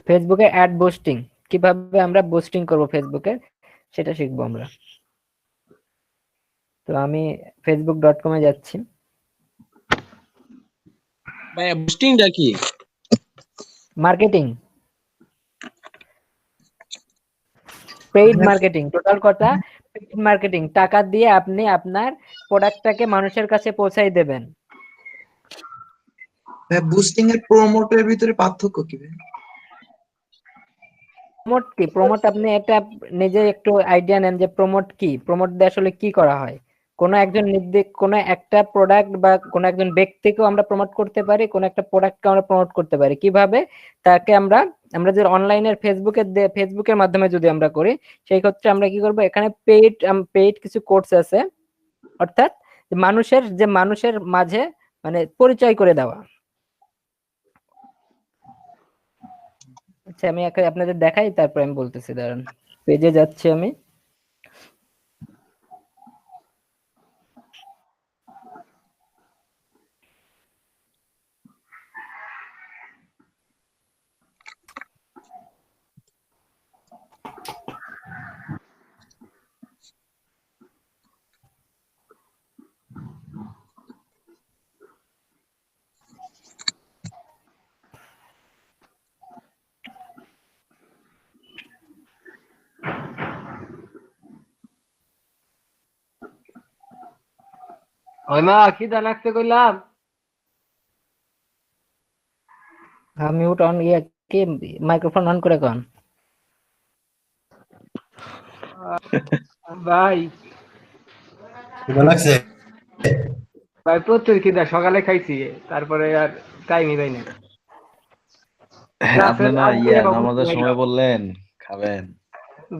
ফেসবুকে add boosting, কিভাবে আমরা বুস্টিং করব ফেসবুকে সেটা শিখবো আমরা। তো আমি facebook.com-এ যাচ্ছি। ভাই বুস্টিংটা কি? মার্কেটিং, পেইড মার্কেটিং, টোটাল কথা পেইড মার্কেটিং। টাকা দিয়ে আপনি আপনার প্রোডাক্টটাকে মানুষের কাছে পৌঁছাই দেবেন। বুস্টিং এর প্রমোটের ভিতরে পার্থক্য কি ভাই? প্রমোট কি? প্রমোট আপনি এটা নিজে একটু আইডিয়া নেন যে প্রমোট কি, প্রমোট দিয়ে আসলে কি করা হয়। কোনো একজন কোনো একটা প্রোডাক্ট বা কোনো একজন ব্যক্তিকেও আমরা প্রমোট করতে পারি, কোনো একটা প্রোডাক্টকে আমরা প্রমোট করতে পারি। কিভাবে? তাকে আমরা আমরা যে অনলাইনের ফেসবুকের মাধ্যমে যদি আমরা করি, সেই ক্ষেত্রে আমরা কি করব, এখানে পেইড কিছু কোর্স আছে, অর্থাৎ মানুষের মাঝে মানে পরিচয় করে দেওয়া। আচ্ছা, আমি আপনাদের দেখাই, তারপর আমি বলতেছি, দাঁড়ান। পেজে যাচ্ছি আমি। ওই মা খিদা লাগছে কইলাম। মিউট অন ইয়ে কি, মাইক্রোফোন অন করে কোন। ভাই লাগছে ভাই প্রচুর খিদা, সকালে খাইছি, তারপরে আর টাইমই পাই না। আপনি না নামাজের সময় বললেন খাবেন।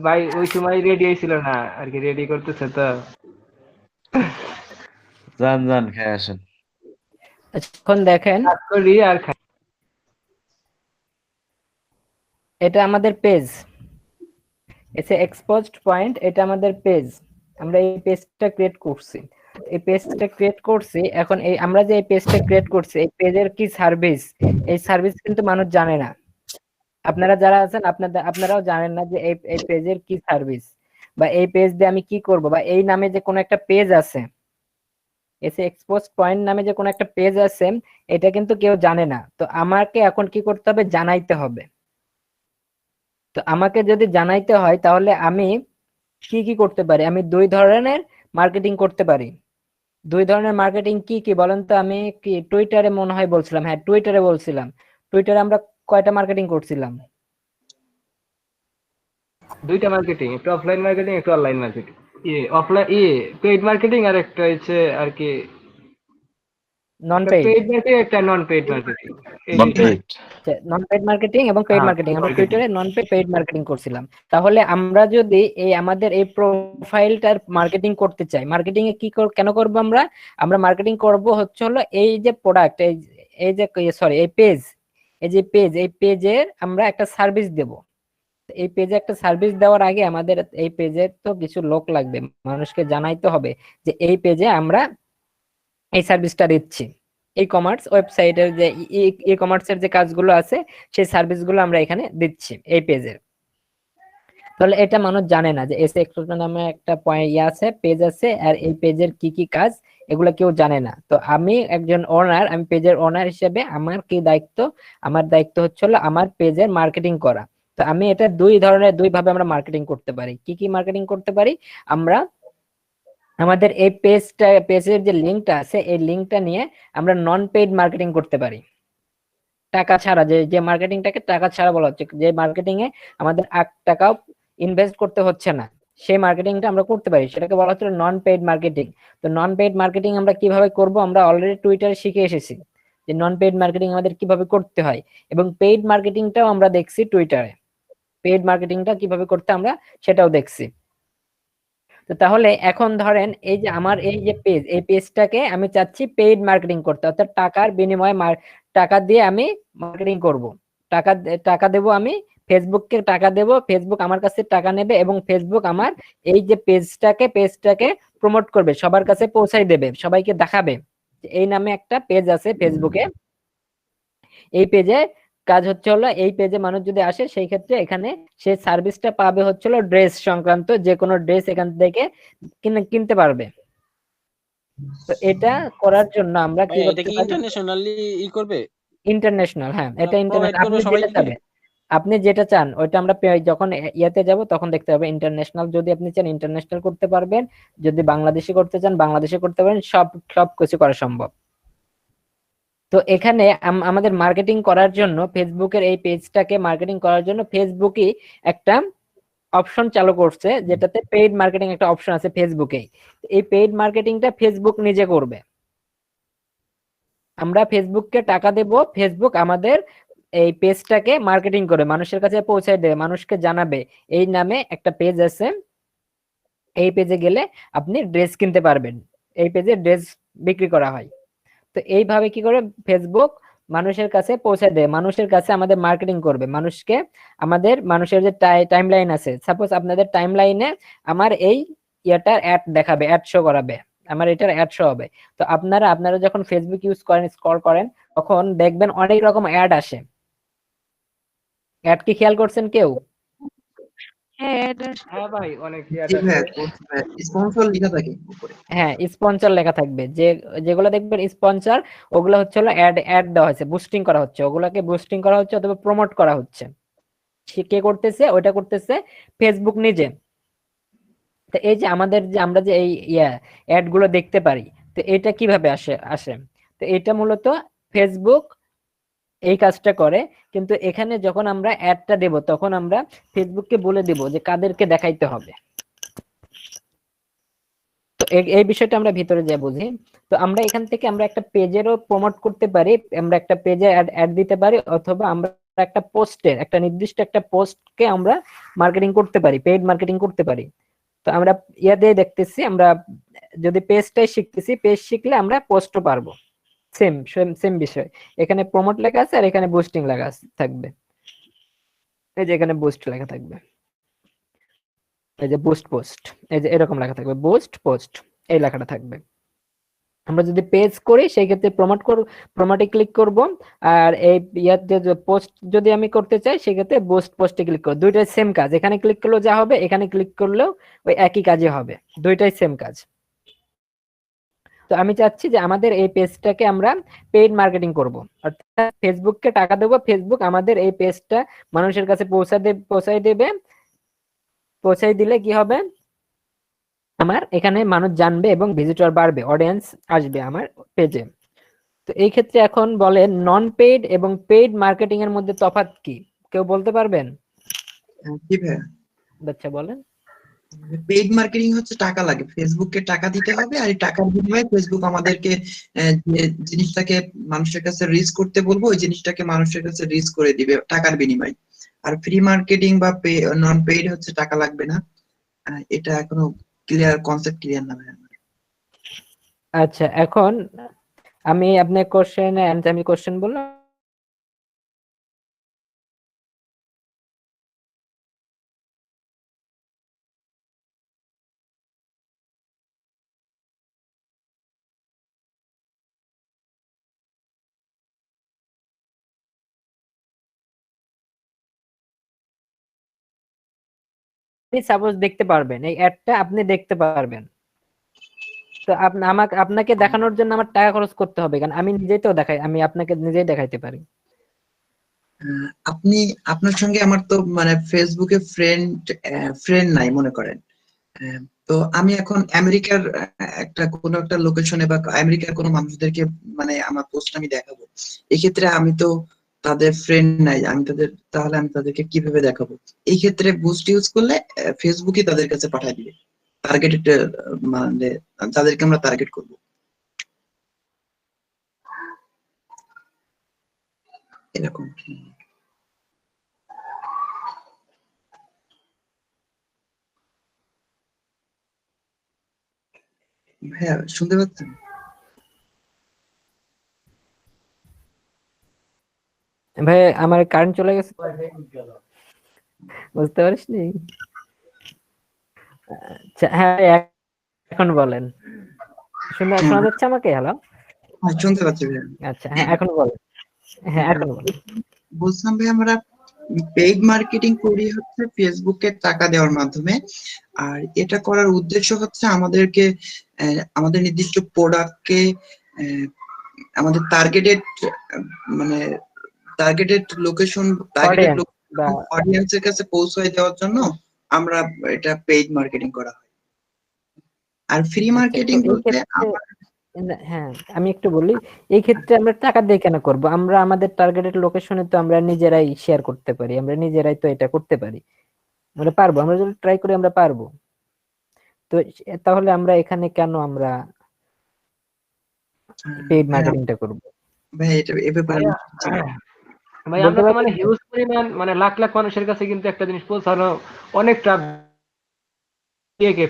ভাই ওই সময় রেডি হয়েছিল না আর কি, রেডি করতেছে তো। যান যান খেয়ে আসেন। এখন দেখেন, কাজ করি আর খাই। এটা আমাদের পেজ, এসে এক্সপোজড পয়েন্ট, এটা আমাদের পেজ। আমরা এই পেজটা ক্রিয়েট করছি, এখন এই আমরা যে এই পেজটা ক্রিয়েট করছি, এই পেজের কি সার্ভিস, এই সার্ভিস কিন্তু মানুষ জানে না। আপনারা যারা আছেন আপনারাও জানেন না যে এই পেজের কি সার্ভিস, বা এই পেজ দিয়ে আমি কি করব, বা এই নামে যে কোনো একটা পেজ আছে, এসে এক্সপোজ পয়েন্ট নামে যে কোনো একটা পেজ আছে, এটা কিন্তু কেউ জানে না। তো আমাকে এখন কি করতে হবে, জানাইতে হবে। তো আমাকে যদি জানাইতে হয়, তাহলে আমি কি কি করতে পারি? আমি দুই ধরনের মার্কেটিং করতে পারি। দুই ধরনের মার্কেটিং কি কি বলেন তো? আমি কি টুইটারে মনে হয় বলছিলাম, হ্যাঁ টুইটারে বলছিলাম। টুইটারে আমরা কয়টা মার্কেটিং করছিলাম? দুইটা মার্কেটিং, একটা অফলাইন মার্কেটিং, একটা অনলাইন মার্কেটিং। পেইড মার্কেটিং আর একটা হচ্ছে আর কি, নন একটা পেইড, পেইড মার্কেটিং, একটা নন পেইড মার্কেটিং। নন পেইড মার্কেটিং এবং পেইড হ্যাঁ, মার্কেটিং, আমরা marketing। টুইটারে নন পেইড মার্কেটিং করছিলাম। তাহলে আমরা যদি এই আমাদের এই প্রোফাইলটার মার্কেটিং করতে চাই, মার্কেটিং এ কেন করব আমরা? আমরা মার্কেটিং করব হচ্ছে হলো এই যে প্রোডাক্ট, এই যে সরি এই পেজ, এই পেজের আমরা একটা সার্ভিস দেব। এই পেজে একটা সার্ভিস দেওয়ার আগে আমাদের এই পেজের তো কিছু লোক লাগবে, মানুষকে জানাইতে হবে যে এই পেজে আমরা এই সার্ভিসটা দিচ্ছি। ই কমার্স ওয়েবসাইটের যে ই কমার্সের যে কাজগুলো আছে, সেই সার্ভিসগুলো আমরা এখানে দিচ্ছি এই পেজের। তাহলে এটা মানুষ জানে না যে এসে এক্সপ্লোর নামে একটা আছে, পেজ আছে, আর এই পেজের কি কি কাজ এগুলো কেউ জানে না। তো আমি একজন ওনার, আমি পেজের ওনার হিসেবে আমার কি দায়িত্ব? আমার দায়িত্ব হচ্ছে হলো আমার পেজের মার্কেটিং করা। তো আমি এটা দুই ভাবে আমরা মার্কেটিং করতে পারি। কি কি মার্কেটিং করতে পারি? আমরা আমাদের এই পেজের যে লিঙ্কটা আছে, এই লিঙ্কটা নিয়ে আমরা নন পেইড মার্কেটিং করতে পারি। টাকা ছাড়া, যে মার্কেটিংটাকে টাকা ছাড়া বলা হচ্ছে, যে মার্কেটিং এ আমাদের 8 টাকাও ইনভেস্ট করতে হচ্ছে না, সেই মার্কেটিংটা আমরা করতে পারি, সেটাকে বলা হচ্ছে নন পেইড মার্কেটিং। তো নন পেইড মার্কেটিং আমরা কিভাবে করব? আমরা অলরেডি টুইটারে শিখে এসেছি যে নন পেইড মার্কেটিং আমাদের কিভাবে করতে হয়, এবং পেইড মার্কেটিংটাও আমরা দেখছি টুইটারে। পেইড মার্কেটিংটা কিভাবে করতে আমরা সেটাও দেখছি। তো তাহলে এখন ধরেন এই যে আমার এই যে পেজ, এই পেজটাকে আমি চাচ্ছি পেইড মার্কেটিং করতে, অর্থাৎ টাকার বিনিময়ে টাকা দিয়ে আমি মার্কেটিং করব। টাকা দেব, আমি ফেসবুককে টাকা দেব, ফেসবুক আমার কাছে টাকা নেবে, এবং ফেসবুক আমার এই যে পেজটাকে প্রমোট করবে, সবার কাছে পৌঁছাই দেবে, সবাইকে দেখাবে এই নামে একটা পেজ আছে ফেসবুকে। এই পেজে কাজ হচ্ছে হলো এই পেজে মানুষ যদি আসে সেই ক্ষেত্রে এখানে সে সার্ভিসটা পাবে হচ্ছে হলো ড্রেস সংক্রান্ত, যে কোনো ড্রেস এখান থেকে কিনতে পারবে। তো এটা করার জন্য আমরা কি ভাই এটা করতে কি পারি? ইন্টারন্যাশনালি করবে? ইন্টারন্যাশনাল, হ্যাঁ এটা প্রোভাইড ইন্টারন্যাশনাল। করবে আপনি যেটা সবাইকে? চাবেন, আপনি যেটা চান ওইটা আমরা যখন ইয়াতে যাব তখন দেখতে হবে। ইন্টারন্যাশনাল যদি আপনি চান ইন্টারন্যাশনাল করতে পারবেন, যদি বাংলাদেশি করতে চান বাংলাদেশি করতে পারেন, সব কিছু করা সম্ভব। তো এখানে আমাদের মার্কেটিং করার জন্য ফেসবুকের এই পেজটাকে মার্কেটিং করার জন্য ফেসবুকই একটা অপশন চালু করছে, যেটাতে পেইড মার্কেটিং একটা অপশন আছে ফেসবুকেই। এই পেইড মার্কেটিংটা ফেসবুক নিজে করবে। আমরা ফেসবুককে টাকা দেব, ফেসবুক আমাদের এই পেজটাকে মার্কেটিং করে মানুষের কাছে পৌঁছায় দেবে, মানুষকে জানাবে এই নামে একটা পেজ আছে, এই পেজে গেলে আপনি ড্রেস কিনতে পারবেন, এই পেজে ড্রেস বিক্রি করা হয়। তো এইভাবে কি করে ফেসবুক মানুষের কাছে পৌঁছে দেয়, মানুষের কাছে আমাদের মার্কেটিং করবে, মানুষের যে টাইম লাইন আছে, সাপোজ আপনাদের টাইম লাইনে আমার এই ইয়াটার অ্যাড দেখাবে, অ্যাড শো করাবে, আমার এটার অ্যাড শো হবে। তো আপনারা যখন ফেসবুক ইউজ করেন, স্ক্রল করেন, তখন দেখবেন অনেক রকম অ্যাড আসে। অ্যাড কি খেয়াল করছেন কেউ? হ্যাঁ ভাই, অনেক জি ইয়াদ ভাইয়া, আছে। করছি ভাইয়া, স্পন্সর লেখা থাকে উপরে। হ্যাঁ, স্পন্সর লেখা থাকবে, যেগুলো দেখবেন স্পন্সর, ওগুলো হচ্ছে হলো অ্যাড দেওয়া হয়েছে, বুস্টিং করা হচ্ছে, ওগুলোকে বুস্টিং করা হচ্ছে অথবা প্রমোট করা হচ্ছে। সে কে করতেছে? ওইটা করতেছে ফেসবুক নিজে। তো এই যে আমরা যে এই অ্যাড গুলো দেখতে পারি, তো এটা কিভাবে আসে? তো এটা মূলত ফেসবুক এই কাজটা করে। কিন্তু এখানে যখন আমরা অ্যাডটা দেব তখন আমরা ফেসবুককে বলে দিব যে কাদেরকে দেখাইতে হবে। তো এই বিষয়টা আমরা ভিতরে যা বুঝি। তো আমরা এখান থেকে আমরা একটা পেজেরও প্রমোট করতে পারি, আমরা একটা পেজে অ্যাড দিতে পারি, অথবা আমরা একটা নির্দিষ্ট একটা পোস্টকে আমরা মার্কেটিং করতে পারি, পেইড মার্কেটিং করতে পারি। তো আমরা দিয়ে দেখতেছি, আমরা যদি পেজটাই শিখতেছি, পেজ শিখলে আমরা পোস্টও পারবো। সেম সেম বিষয়, এখানে প্রমোট লেখা আছে আর এখানে বুস্টিং লেখা থাকবে। এই যে এখানে বুস্ট লেখা থাকবে, এই যে পোস্ট, এই যে এরকম লেখা থাকবে, পোস্ট এই লেখাটা থাকবে। আমরা যদি পেজ করি সেই ক্ষেত্রে প্রমোটে ক্লিক করব, আর এই ইয়াতে পোস্ট যদি আমি করতে চাই সেক্ষেত্রে পোস্টে ক্লিক করব। দুইটাই সেম কাজ, এখানে ক্লিক করলেও যা হবে এখানে ক্লিক করলেও ওই একই কাজই হবে, দুইটাই সেম কাজ। তো আমি চাচ্ছি যে আমাদের এই পেজটাকে আমরা পেইড মার্কেটিং করব, অর্থাৎ ফেসবুককে টাকা দেবো, ফেসবুক আমাদের এই পেজটা মানুষের কাছে পৌঁছাই দিলে কি হবে, আমার এখানে মানুষ জানবে এবং ভিজিটর বাড়বে, অডিয়েন্স আসবে আমার পেজে। তো এই ক্ষেত্রে এখন বলেন নন পেইড এবং পেইড মার্কেটিং এর মধ্যে তফাৎ কি কেউ বলতে পারবেন? জি ভাইয়া, বাচ্চা বলেন। পেইড মার্কেটিং হচ্ছে টাকা লাগে, ফেসবুককে টাকা দিতে হবে, আর এই টাকার বিনিময়ে ফেসবুক আমাদেরকে যে জিনিসটাকে মানুষের কাছে রিচ করতে বলবো ওই জিনিসটাকে মানুষের কাছে রিচ করে দিবে টাকার বিনিময়ে। আর ফ্রি মার্কেটিং বা নন পেইড হচ্ছে টাকা লাগবে না। এটা এখনো কনসেপ্ট ক্লিয়ার না ভাইয়া। আচ্ছা, এখন আমি আপনার আমি কোশ্চেন বললাম, সাপোজ দেখতে পারবেন, এই অ্যাডটা আপনি দেখতে পারবেন। তো আপনাকে দেখানোর জন্য আমার টাকা খরচ করতে হবে, কারণ আমি নিজেই তো দেখাই, আমি আপনাকে নিজেই দেখাইতে পারি। আপনি, আপনার সঙ্গে আমার তো মানে ফেসবুকে ফ্রেন্ড নাই মনে করেন। আহ, তো আমি এখন আমেরিকার একটা কোনো একটা লোকেশনে বা আমেরিকার কোনো মানুষদেরকে মানে আমার পোস্ট আমি দেখাবো, এক্ষেত্রে আমি তো তাদের ফ্রেন্ড নাই, তাহলে আমি তাদেরকে কিভাবে দেখাবো? এই ক্ষেত্রে বুস্ট ইউজ করলে ফেসবুকই তাদের কাছে পাঠিয়ে দিবে, টার্গেটেড, মানে তাদেরকে আমরা টার্গেট করবো এরকম। ভাইয়া শুনতে পাচ্ছেন? ভাই আমার কারেন্ট চলে গেছে, বুঝতে পারিসনি? আচ্ছা, হ্যাঁ এখন বলেন, শোনা যাচ্ছে আমাকে? হ্যালো, হ্যাঁ শুনতে পাচ্ছি ভাইয়া। আচ্ছা হ্যাঁ এখন বলেন, হ্যাঁ এখন বলেন। বলছিলাম ভাই আমরা পেইড মার্কেটিং করি হচ্ছে ফেসবুকে টাকা দেওয়ার মাধ্যমে। আর এটা করার উদ্দেশ্য হচ্ছে আমাদেরকে আমাদের নির্দিষ্ট প্রোডাক্টকে আমাদের মানে টার্গেটেড লোকেশন অডিয়েন্স বা অডিয়েন্সের কাছে পৌঁছায় দেওয়ার জন্য আমরা এটা পেইড মার্কেটিং করা হয়। আর ফ্রি আচ্ছা, মার্কেটিং তো এই বলতে ক্ষেত্রে হ্যাঁ আমি একটু বলি, এই ক্ষেত্রে আমরা টাকা দিয়ে কেন করব? আমরা আমাদের টার্গেটেড লোকেশনে তো আমরা নিজেরাই শেয়ার করতে পারি, আমরা নিজেরাই তো এটা করতে পারি, আমরা পারবো, আমরা যদি ট্রাই করি আমরা পারবো। তো তাহলে আমরা এখানে কেন আমরা পেইড মার্কেটিংটা করব? ভাই এটা এ ব্যাপারে ভাইয়া ভাই বলতে আমরা তো মানে পারবেন? হিউজ পরিমাণ মানে লাখ লাখ মানুষের কাছে কিন্তু একটা জিনিস পৌঁছানো অনেক টাফ।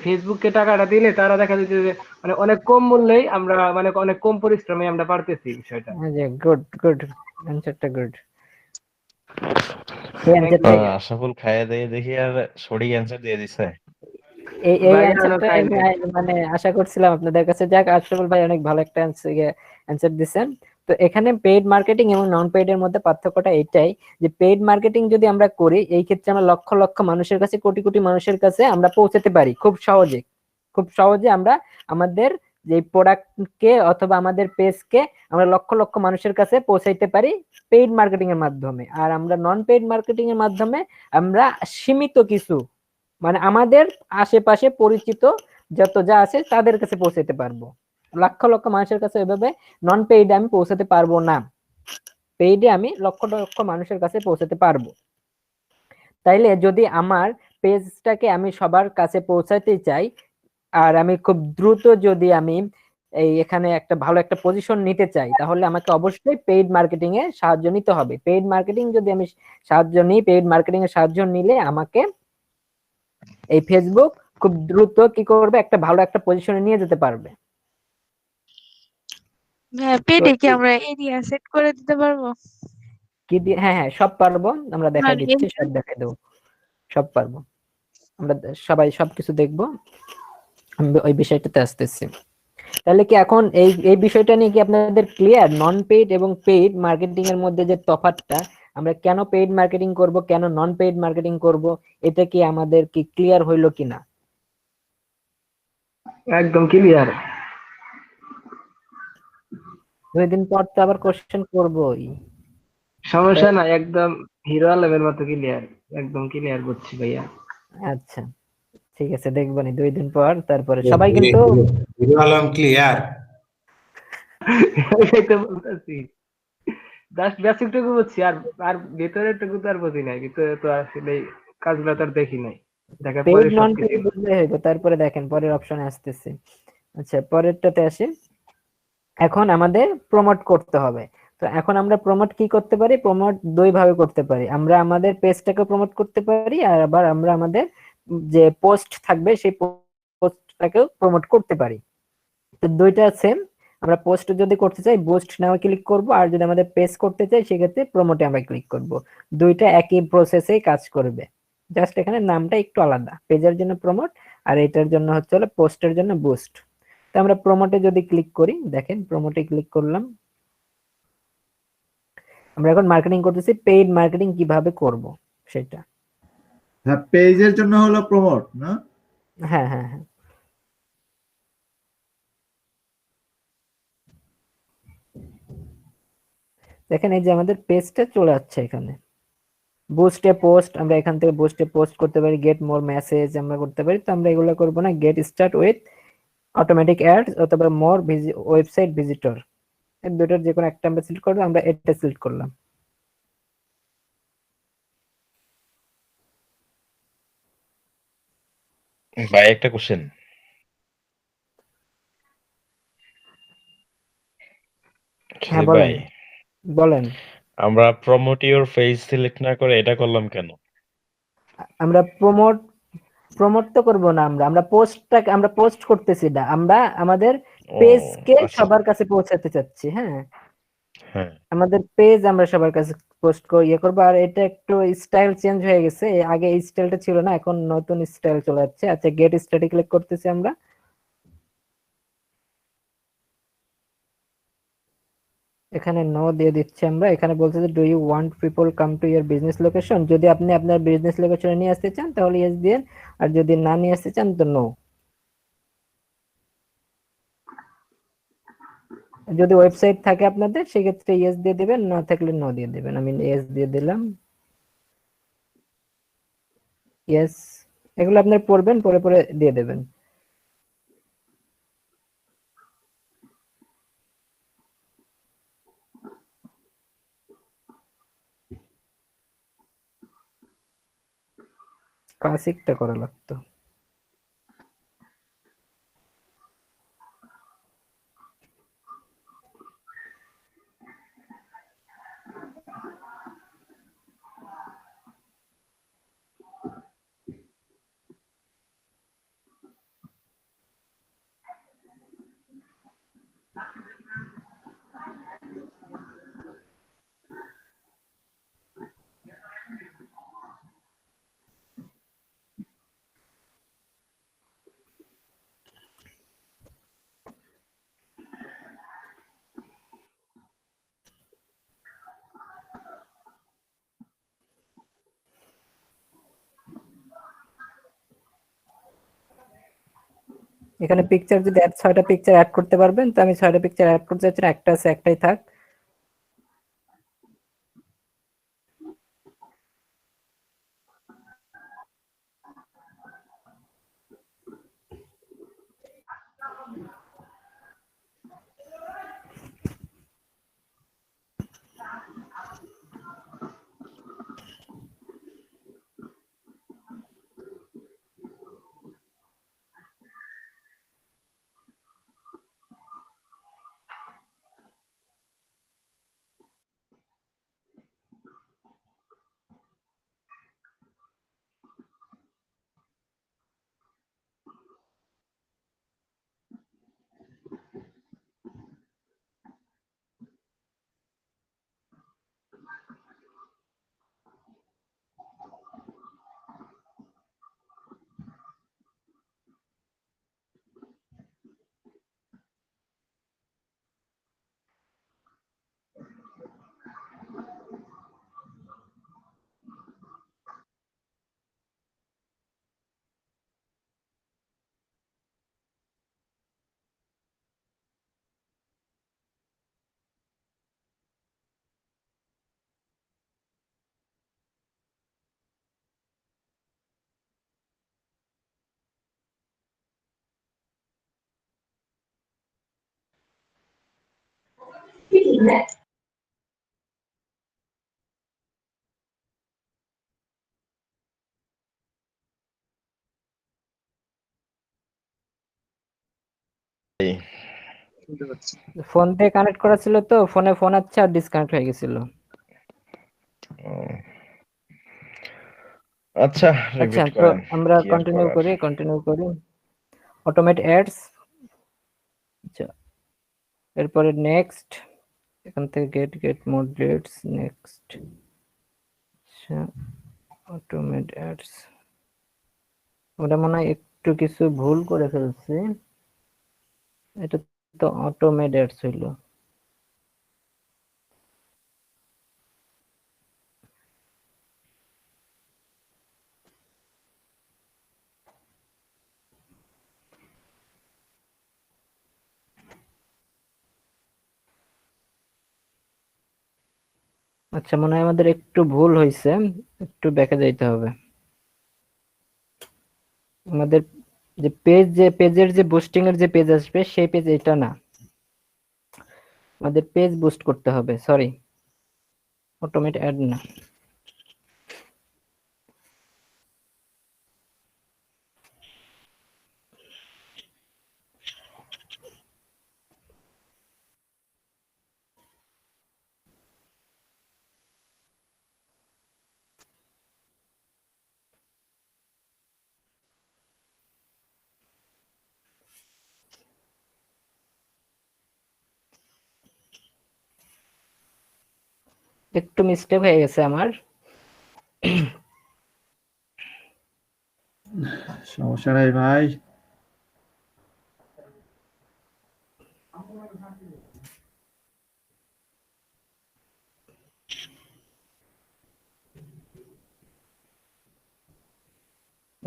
ফেসবুককে টাকাটা দিলে তারা দেখা যাচ্ছে যে মানে অনেক কম মূল্যেই আমরা মানে অনেক কম পরিশ্রমে আমরা পারতেছি বিষয়টা। যে গুড গুড, অ্যানসারটা গুড। এই অ্যানসারটা আশাফুল খাইয়ে দিয়ে দেখি আর সঠিক অ্যান্সার দিয়ে দিছে। এই ভাইয়া অ্যানসারটা খাই নাই। মানে আশা করছিলাম আপনাদের কাছে। যাক, আশরাফুল ভাই অনেক ভালো একটা অ্যানসার দিচ্ছেন। তো এখানে পেইড মার্কেটিং এবং নন পেইড এর মধ্যে পার্থক্যটা এটাই যে পেইড মার্কেটিং যদি আমরা করি, এই ক্ষেত্রে আমরা লক্ষ লক্ষ মানুষের কাছে, কোটি কোটি মানুষের কাছে আমরা পৌঁছাতে পারি খুব সহজে। খুব সহজে আমরা আমাদের যে প্রোডাক্টকে অথবা আমাদের পেজকে আমরা লক্ষ লক্ষ মানুষের কাছে পৌঁছাইতে পারি পেইড মার্কেটিং এর মাধ্যমে। আর আমরা নন পেইড মার্কেটিং এর মাধ্যমে আমরা সীমিত কিছু, মানে আমাদের আশেপাশে পরিচিত যত যা আছে তাদের কাছে পৌঁছাতে পারবো। লক্ষ লক্ষ মানুষের কাছে এভাবে নন পেইডে আমি পৌঁছাতে পারবো না, পেইডে আমি লক্ষ লক্ষ মানুষের কাছে পৌঁছাতে পারবো। তাইলে যদি আমার পেজটাকে আমি সবার কাছে পৌঁছাতে চাই, আর আমি খুব দ্রুত যদি আমি এখানে একটা ভালো একটা পজিশন নিতে চাই, তাহলে আমাকে অবশ্যই পেইড মার্কেটিং এর সাহায্য নিতে হবে। পেইড মার্কেটিং যদি আমি সাহায্য নিই, পেইড মার্কেটিং এর সাহায্য নিলে আমাকে এই ফেসবুক খুব দ্রুত কি করবে, একটা ভালো একটা পজিশনে নিয়ে যেতে পারবে। হ্যাঁ, পেডে কি আমরা এরিয়া সেট করে দিতে পারবো? কি দিয়ে? হ্যাঁ হ্যাঁ, সব পারবো, আমরা দেখাই আর দিচ্ছি, সব দেখাই দেবো, সব পারবো আমরা, সবাই সবকিছু দেখবো। আমি ওই বিষয়টাতে আসতেছি। তাহলে কি এখন এই এই বিষয়টা নিয়ে কি আপনাদের ক্লিয়ার? নন পেইড এবং পেইড মার্কেটিং এর মধ্যে যে তফাৎটা, আমরা কেন পেইড মার্কেটিং করব, কেন নন পেইড মার্কেটিং করব, এটা কি আমাদের কি ক্লিয়ার হইলো কিনা? একদম ক্লিয়ার। 2 দিন পর তো আবার কোশ্চেন করবোই। সমস্যা নাই, একদম হিরো আলমের মতো ক্লিয়ার, একদম ক্লিয়ার বুঝছি ভাইয়া। আচ্ছা ঠিক আছে, দেখবো নি 2 দিন পর। তারপরে সবাই কিন্তু হিরো আলম ক্লিয়ার। এটাই তো বলতেছি, জাস্ট বেসিকটুকু বুঝছি, আর আর ভেতরের টুকু তো আর বুঝি নাই, ভিতরে তো আসলে কাজগুলো তো আর দেখি নাই, দেখার পরে পেইড নন সবকিছু। পেইড বুঝলে হইতো। তারপরে দেখেন পরের অপশনে আসতেছে। আচ্ছা পরেরটাতে আসি। এখন আমাদের প্রমোট করতে হবে। তো এখন আমরা প্রমোট কি করতে পারি? প্রমোট দুই ভাবে করতে পারি। আমরা আমাদের পেজটাকে প্রমোট করতে পারি, আর আবার আমরা আমাদের যে পোস্ট থাকবে সেই পোস্টটাকেও প্রমোট করতে পারি। তো দুইটা সেম। আমরা পোস্ট যদি করতে চাই পোস্ট নাও ক্লিক করব, আর যদি আমাদের পেজ করতে চাই সেক্ষেত্রে প্রমোটে আমরা ক্লিক করব। দুইটা একই প্রসেসেই কাজ করবে, জাস্ট এখানে নামটা একটু আলাদা। পেজের জন্য প্রমোট, আর এটার জন্য হচ্ছে হলো পোস্টের জন্য বুস্ট। তো আমরা প্রমোটে যদি ক্লিক করি, দেখেন প্রমোটে ক্লিক করলাম। আমরা এখন মার্কেটিং করতেছি, পেইড মার্কেটিং কিভাবে করব সেটা। হ্যাঁ, পেজের জন্য হলো প্রমোট না? হ্যাঁ হ্যাঁ হ্যাঁ, দেখেন এই যে আমাদের পেজটা চলে আসছে এখানে। বুস্টে পোস্ট, আমরা এখান থেকে বুস্টে পোস্ট করতে পারি, গেট মোর মেসেজ আমরা করতে পারি। তো আমরা এগুলো করব না, get start with automatic ads অথবা মোর ওয়েবসাইট ভিজিটর, এই দুটোর যে কোনো একটা আমরা সিলেক্ট করব। আমরা এটা সিলেক্ট করলাম। ভাই একটা কোশ্চেন, হ্যাঁ ভাই বলেন। আমরা প্রমোট ইওর পেজ সিলেক্ট না করে এটা করলাম কেন? আমরা প্রমোট তো করবো না, আমরা আমরা পোস্টটাকে আমরা পোস্ট করতেছি না, আমরা আমাদের ও পেজকে আচ্ছা, সবার কাছে পৌঁছাতে চাচ্ছি। হ্যাঁ, হ্যাঁ আমাদের পেজ আমরা সবার কাছে পোস্ট করে ইয়ে করবো। আর এটা একটু স্টাইল চেঞ্জ হয়ে গেছে, আগে এই স্টাইলটা ছিল না, এখন নতুন স্টাইল চলে যাচ্ছে। আচ্ছা গেট স্টার্টে ক্লিক করতেছি আমরা। এখানে নো দিয়ে দিচ্ছি আমরা। এখানে বলছে যে do you want people come to your business location, যদি আপনি আপনার বিজনেস লোকেশনে নিয়ে আসতে চান তাহলে ইয়েস দিন, আর যদি না নিয়ে আসতে চান তো নো। যদি ওয়েবসাইট থাকে আপনাদের সেক্ষেত্রে ইয়েস দিয়ে দিবেন, না থাকলে নো দিয়ে দিবেন। আমি ইয়েস দিয়ে দিলাম, ইয়েস। এগুলো আপনার পড়বেন, পরে পরে দিয়ে দেবেন। ক্লাসিকটা করা লাগতো। এখানে পিকচার যদি 6টা পিকচার অ্যাড করতে পারবেন, তো আমি 6টা পিকচার অ্যাড করতে চাচ্ছি না, একটা আছে একটাই থাক। শুনতে পাচ্ছি। ফোন দিয়ে কানেক্ট করা ছিল, তো ফোনে ফোন আছে আর ডিসকানেক্ট হয়ে গেছিল। আচ্ছা, আচ্ছা, রিপিট তো করেন, আমরা কি আর করার। কন্টিনিউ করি। অটোমেট অ্যাডস, আচ্ছা, এরপরে নেক্সট, এখান থেকে গেট মোর লিডস, নেক্সট। আচ্ছা, অটোমেট অ্যাডস, ওটা মনে হয় একটু কিছু ভুল করে ফেলছি। এটা তো অটোমেট অ্যাডস হইলো। আচ্ছা, মনে হয় আমাদের একটু ভুল হয়েছে, একটু ব্যাকে যাইতে হবে। আমাদের পেজের যে বুস্টিং এর যে পেজ আসবে সেই পেজ এটা না, আমাদের পেজ বুস্ট করতে হবে, সরি, অটোমেট অ্যাড না। একটু মিস্টেক হয়ে গেছে আমার। সমস্যা নাই ভাই।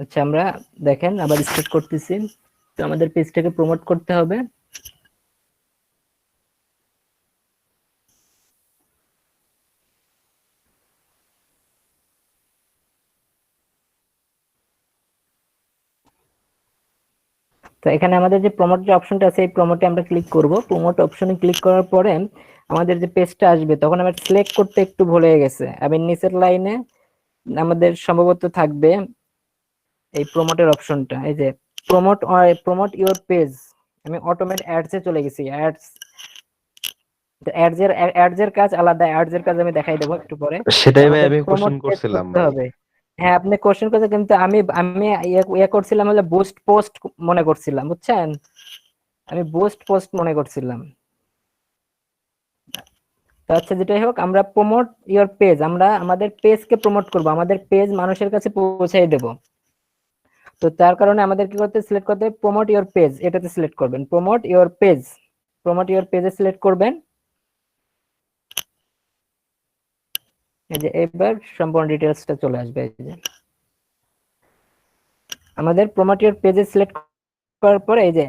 আচ্ছা, আমরা দেখেন আবার স্টার্ট করতেছি। তো আমাদের পেজটাকে প্রমোট করতে হবে। তো এখানে আমাদের যে প্রমোট যে অপশনটা আছে, এই প্রমোটে আমরা ক্লিক করব। প্রমোট অপশনে ক্লিক করার পরে আমাদের যে পেজটা আসবে, তখন আমরা সিলেক্ট করতে একটু ভুলে গেছে। আমি নিচের লাইনে আমাদের সম্ভবত থাকবে এই প্রমোটের অপশনটা, এই যে প্রমোট ইওর পেজ। আমি অটোমেট অ্যাডস এ চলে গেছি। অ্যাডস এর কাজ আলাদা, অ্যাডস এর কাজ আমি দেখাই দেবো একটু পরে। সেটাই ভাই আমাদের আমি প্রমোট কোশ্চেন পেজ করছিলাম করতে ভাই। হবে। হ্যাঁ, আপনি কোশ্চেন করতে, কিন্তু আমি আমি ইয়ে করছিলাম হলো বুস্ট পোস্ট মনে করছিলাম, বুঝছেন? আমি বুস্ট পোস্ট মনে করছিলাম। তো আচ্ছা, যেটাই হোক, আমরা প্রমোট ইওর পেজ, আমরা আমাদের পেজকে প্রমোট করব, আমাদের পেজ মানুষের কাছে পৌঁছাই দেব। তো তার কারণে আমাদের কি করতে, সিলেক্ট করতে হবে প্রমোট ইওর পেজ, এটাতে সিলেক্ট করবেন promote your page. Promote your পেজে সিলেক্ট করবেন। এই যে এবার সম্পূর্ণ ডিটেইলসটা চলে আসবে। এই যে আমাদের প্রমোট ইওর পেজে সিলেক্ট করার পরে এই যে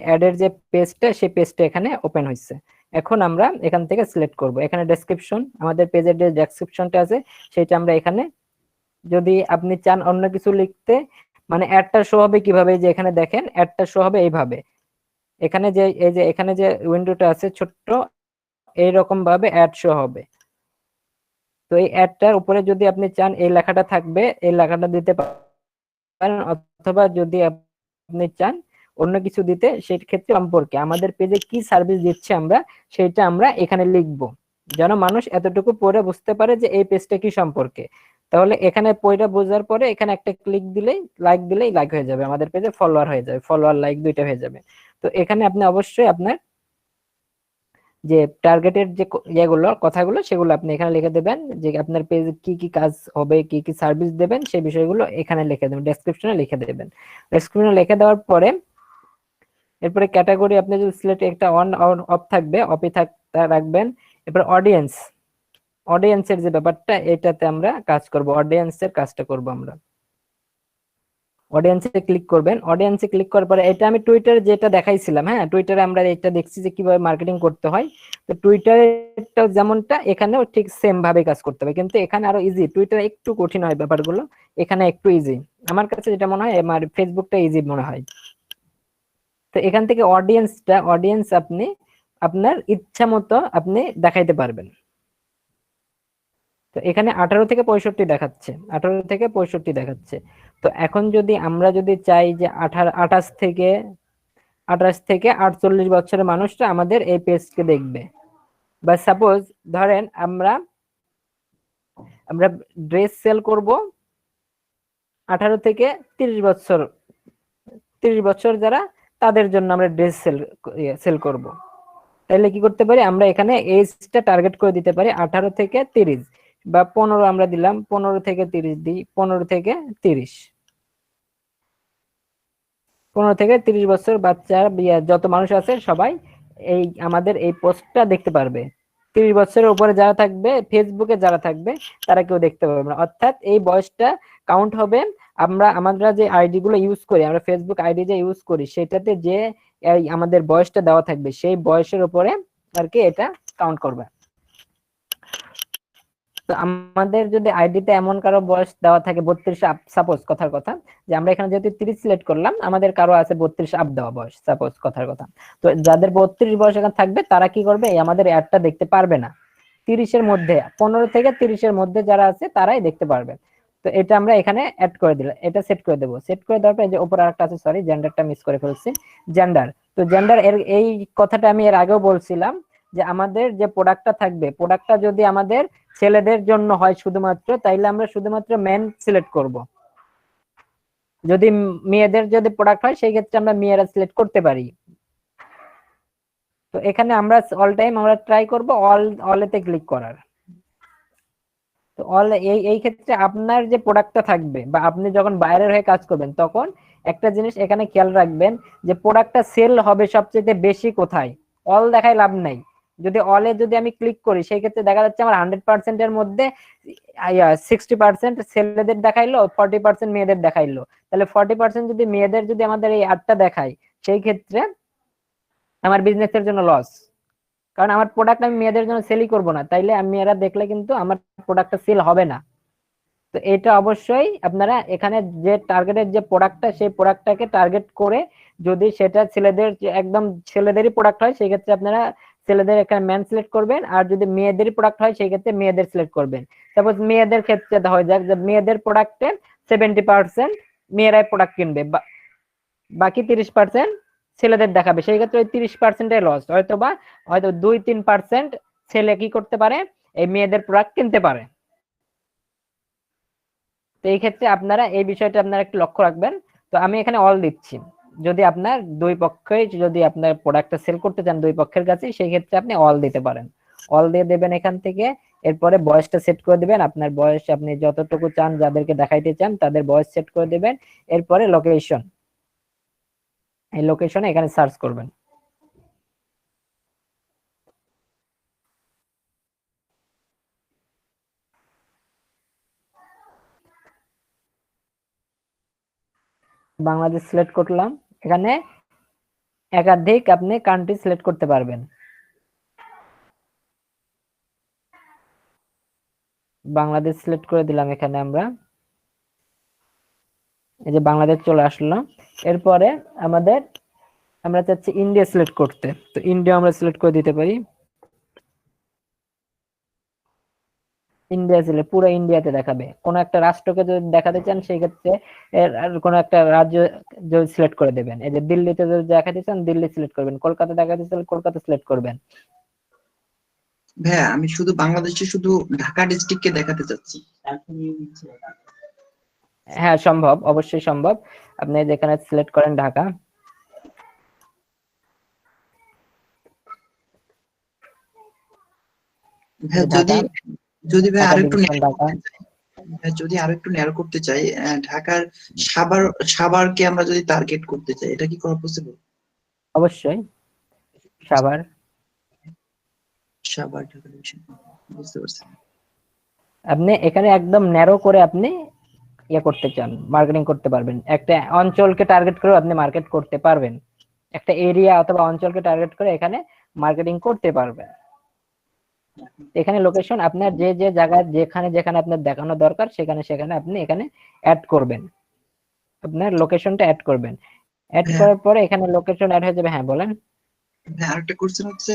অ্যাডের যে পেজটা, সেই পেজটা এখানে ওপেন হয়েছে। এখন আমরা এখান থেকে সিলেক্ট করব। এখানে ডেসক্রিপশন, আমাদের পেজের যে ডেসক্রিপশনটা আছে সেটা আমরা এখানে, যদি আপনি চান অন্য কিছু লিখতে, মানে অ্যাডটা শো হবে কিভাবে, যে এখানে দেখেন অ্যাডটা শো হবে এইভাবে। এখানে যে এই যে এখানে যে উইন্ডোটা আছে ছোট্ট, এইরকম ভাবে অ্যাড শো হবে। তো এই অ্যাডটার উপরে যদি আপনি চান এই লেখাটা থাকবে, এই লেখাটা দিতে পারেন, অথবা যদি আপনি চান অন্য কিছু দিতে, সেই ক্ষেত্রে সম্পর্কে আমাদের পেজে কি সার্ভিস দিচ্ছে আমরা সেটা আমরা এখানে লিখব, যেন মানুষ এতটুকু পড়ে বুঝতে পারে যে এই পেজটা কি সম্পর্কে। তাহলে এখানে পড়ে বোঝার পরে এখানে একটা ক্লিক দিলেই, লাইক হয়ে যাবে, আমাদের পেজে ফলোয়ার হয়ে যাবে, ফলোয়ার লাইক দুইটা হয়ে যাবে। তো এখানে আপনি অবশ্যই আপনার যে টার্গেটের যে ইয়েগুলো, কথাগুলো, সেগুলো আপনি এখানে লিখে দেবেন, যে আপনার পেজে কি কি কাজ হবে, কি কি সার্ভিস দেবেন, সেই বিষয়গুলো এখানে লিখে দেবেন, ডেসক্রিপশনে লিখে দেবেন। ডেসক্রিপশনে লিখে দেওয়ার পরে এরপরে ক্যাটাগরি আপনি যদি সিলেক্ট, একটা অন অফ থাকবে, অফই রাখবেন। এরপর অডিয়েন্সের যে ব্যাপারটা, এটাতে আমরা কাজ করব, অডিয়েন্সের কাজটা করব আমরা। অডিয়েন্সে ক্লিক করবেন। অডিয়েন্সে ক্লিক করার পরে, এটা আমি টুইটারে যেটা দেখাইছিলাম, হ্যাঁ টুইটারে আমরা এটা দেখছি যে কিভাবে মার্কেটিং করতে হয়। তো টুইটারেটা যেমনটা এখানেও ঠিক সেম ভাবে কাজ করতে হবে, কিন্তু এখানে আরো ইজি, টুইটারে একটু কঠিন হয় ব্যাপারগুলো, এখানে একটু ইজি। আমার কাছে যেটা মনে হয়, আমার ফেসবুকটা ইজি মনে হয়। তো এখান থেকে অডিয়েন্স আপনি আপনার ইচ্ছা মতো আপনি দেখাইতে পারবেন। তো এখানে 18 থেকে 65 দেখাচ্ছে, 18 থেকে 65 দেখাচ্ছে। তো এখন যদি আমরা চাই যে 28 থেকে 48 বছরের মানুষরা আমাদের এই পেজকে দেখবে, বা সাপোজ ধরেন আমরা ড্রেস সেল করব 18 থেকে 30 বছর যারা, তাদের জন্য আমরা ড্রেস সেল করব। তাহলে কি করতে পারি, আমরা এখানে এজটা টার্গেট করে দিতে পারি 18 থেকে 30, বা 15 আমরা দিলাম, 15 থেকে 30 দিই, 15 থেকে 30, 15 থেকে 30 বছর বাচ্চা যত মানুষ আছে সবাই এই আমাদের এই পোস্টটা দেখতে পারবে। 30 বছরের উপরে যারা থাকবে, ফেসবুকে যারা থাকবে, তারা কেউ দেখতে পারবে না। অর্থাৎ এই বয়সটা কাউন্ট হবে। আমরা যে আইডি গুলো ইউজ করি, আমরা ফেসবুক আইডি যে ইউজ করি, সেটাতে যে আমাদের বয়সটা দেওয়া থাকবে, সেই বয়সের উপরে আর কি এটা কাউন্ট করবে। তো আমাদের যদি আইডিতে এমন কারো বয়স দেওয়া থাকে 32 আপ, সাপোজ কথার কথা, যে আমরা এখানে যেহেতু 30 সিলেক্ট করলাম, আমাদের কারো আছে 32 আপ দেওয়া বয়স, সাপোজ কথার কথা। তো যাদের 32 বয়স এখানে থাকবে, তারা কি করবে, এই আমাদের অ্যাডটা দেখতে পারবে না। 30 এর মধ্যে, 15 থেকে 30 এর মধ্যে যারা আছে তারাই দেখতে পারবে। তো এটা আমরা এখানে অ্যাড করে দিলাম, এটা সেট করে দেবো। সেট করে দেওয়ার পর যে উপর আরেকটা আছে, সরি জেন্ডারটা মিস করে ফেলছি, জেন্ডার। তো জেন্ডার এর এই কথাটা আমি এর আগেও বলছিলাম, যে আমাদের যে প্রোডাক্টটা থাকবে, প্রোডাক্টটা যদি আমাদের ছেলেদের জন্য হয় শুধুমাত্র, তাইলে আমরা শুধুমাত্র মেন সিলেক্ট করব। যদি মেয়েদের যদি প্রোডাক্ট হয়, সেই ক্ষেত্রে আমরা মেয়েরা সিলেক্ট করতে পারি। তো এখানে আমরা অল টাইম আমরা ট্রাই করব অলেতে ক্লিক করার। তো অল এই ক্ষেত্রে আপনার যে প্রোডাক্টটা থাকবে, বা আপনি যখন বাইরের হয়ে কাজ করবেন, তখন একটা জিনিস এখানে খেয়াল রাখবেন, যে প্রোডাক্টটা সেল হবে সবচেয়ে বেশি কোথায়। অল দেখায় লাভ নাই, যদি অলে যদি আমি ক্লিক করি সেই ক্ষেত্রে দেখা যাচ্ছে আমার 100% এর মধ্যে 60% ছেলেদের দেখাইলো, 40% মেয়েদের দেখাইলো। তাহলে 40% যদি মেয়েদের যদি আমাদের এই অ্যাডটা দেখায়, সেই ক্ষেত্রে আমার বিজনেসের জন্য লস, কারণ আমার প্রোডাক্ট আমি মেয়েদের জন্য সেলই করব না, তাইলে আমি মেয়েরা দেখলে কিন্তু আমার প্রোডাক্টটা সেল হবে না। তো এটা অবশ্যই আপনারা এখানে যে টার্গেটের যে প্রোডাক্টটা, সেই প্রোডাক্টটাকে টার্গেট করে যদি সেটা ছেলেদের একদম ছেলেদেরই প্রোডাক্ট হয় সেই ক্ষেত্রে আপনারা ছেলেদের এখানে ম্যান সিলেক্ট করবেন, আর যদি মেয়েদেরই প্রোডাক্ট হয় সেই ক্ষেত্রে মেয়েদের সিলেক্ট করবেন। সাপোজ মেয়েদের ক্ষেত্রে হয়ে যাক যে মেয়েদের প্রোডাক্টের 70% মেয়েরাই প্রোডাক্ট কিনবে, বাকি 30% ছেলেদের দেখাবে, সেই ক্ষেত্রে ওই 30% লস। হয়তো 2-3% ছেলে কি করতে পারে, এই মেয়েদের প্রোডাক্ট কিনতে পারে। তো এই ক্ষেত্রে আপনারা এই বিষয়টা আপনারা একটু লক্ষ্য রাখবেন। তো আমি এখানে অল দিচ্ছি, যদি আপনার দুই পক্ষই যদি আপনার প্রোডাক্টটা সেল করতে চান দুই পক্ষের কাছে, সেই ক্ষেত্রে আপনি অল দিতে পারেন। অল দিয়ে দেবেন এখান থেকে। এরপরে বয়সটা সেট করে দিবেন, আপনার বয়স আপনি যতটুকু চান, যাদেরকে দেখাইতে চান তাদের বয়স সেট করে দিবেন। এরপরে লোকেশন, এই লোকেশনে এখানে সার্চ করবেন। বাংলাদেশ সিলেক্ট করলাম, এখানে একাধিক আপনি কান্ট্রি সিলেক্ট করতে পারবেন। বাংলাদেশ সিলেক্ট করে দিলাম, এখানে আমরা এই যে বাংলাদেশ চলে আসলো। এরপরে আমরা চাচ্ছি ইন্ডিয়া সিলেক্ট করতে, তো ইন্ডিয়া আমরা সিলেক্ট করে দিতে পারি। ইন্ডিয়া সিলেক্ট, পুরো ইন্ডিয়াতে দেখাবে। কোন একটা রাষ্ট্রকে যদি দেখাতে চান সেই ক্ষেত্রে কোন একটা রাজ্য যদি সিলেক্ট করে দেবেন। এই যে দিল্লিতে যদি দেখাতে চান দিল্লি সিলেক্ট করবেন, কলকাতা দেখাতে চান কলকাতা সিলেক্ট করবেন। ভাইয়া আমি শুধু বাংলাদেশে শুধু ঢাকা ডিস্ট্রিক্টকে দেখাতে চাচ্ছি। হ্যাঁ সম্ভব, অবশ্যই সম্ভব। আপনি যেখানে সিলেক্ট করেন ঢাকা, ভাইয়া ঢাকা, যদি ভাই ঢাকা আরো একটু ডিভিশন ঢাকা। যদি আরো একটু ন্যারো করতে চাই, ঢাকার সাভারকে আমরা যদি টার্গেট করতে চাই, এটা কি করা পসিবল? অবশ্যই সাভার। সাভার ঢাকা ডিভিশন, বুঝতে পারছি। আপনি এখানে একদম ন্যারো করে আপনি করতে চান, মার্কেটিং করতে পারবেন। একটা অঞ্চলকে টার্গেট করে আপনি মার্কেট করতে পারবেন, একটা এরিয়া অথবা অঞ্চলকে টার্গেট করে এখানে মার্কেটিং করতে পারবেন। এখানে লোকেশন আপনার যে যে জায়গায় যেখানে যেখানে আপনার দেখানো দরকার সেখানে সেখানে আপনি এখানে অ্যাড করবেন, আপনার লোকেশনটা অ্যাড করবেন। অ্যাড করার পরে এখানে লোকেশন অ্যাড হয়ে যাবে। হ্যাঁ বলেন। হ্যাঁ, আরেকটা কোশ্চেন হচ্ছে,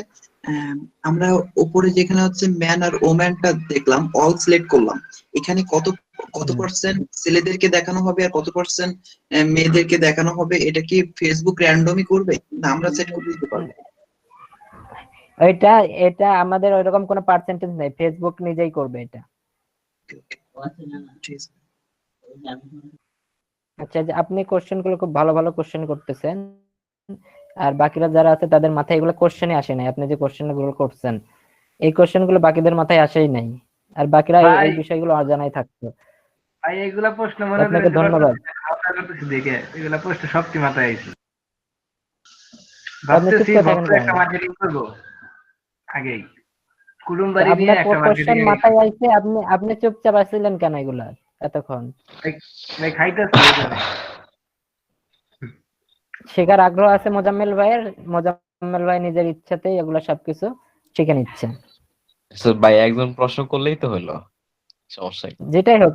আমরা উপরে যেখানে হচ্ছে ম্যান আর ওম্যানটা দেখলাম, অল সিলেক্ট করলাম, এখানে কত পার্সেন্ট ছেলেদেরকে দেখানো হবে আর কত পার্সেন্ট মেয়েদেরকে দেখানো হবে? এটা কি ফেসবুক র্যান্ডমই করবে না আমরা সেট করে দিতে পারবো? এটা আমাদের ওইরকম কোনো পার্সেন্টেজ নাই, ফেসবুক নিজেই করবে এটা। ঠিক আছে। আচ্ছা, যে আপনি কোশ্চেন গুলো খুব ভালো ভালো কোশ্চেন করতেছেন, আর বাকিরা যারা আছে তাদের মাথায় এগুলো কোশ্চেনই আসে নাই। আপনি যে কোশ্চেন গুলো করছেন এই কোশ্চেন গুলো বাকিদের মাথায় আসেই নাই, আর বাকিরা এই বিষয়গুলো অজানাই থাকতো। ভাই এগুলা প্রশ্ন মনে আপনাকে ধন্যবাদ। দেখে এগুলা প্রশ্ন সবটি মাথায় আইছে। আপনি চুপ ভাবতেছি করে থাকেন কেন? একটা মার্কেটিং করবো আগেই, কুটুম বাড়ি নিয়ে আপনার একটা কোশ্চেন মার্কেটিং। মাথায় আইছে, আপনি চুপচাপ আছিলেন কেন এগুলা এতক্ষণ? ভাই খাইতেছি শেখার আগ্রহ আছে মোজাম্মেল ভাইয়ের, মোজাম্মেল ভাই নিজের ইচ্ছাতেই এগুলা সবকিছু শিখে নিচ্ছেন। ভাই একজন প্রশ্ন করলেই তো হলো, সমস্যা কি? যেটাই হোক।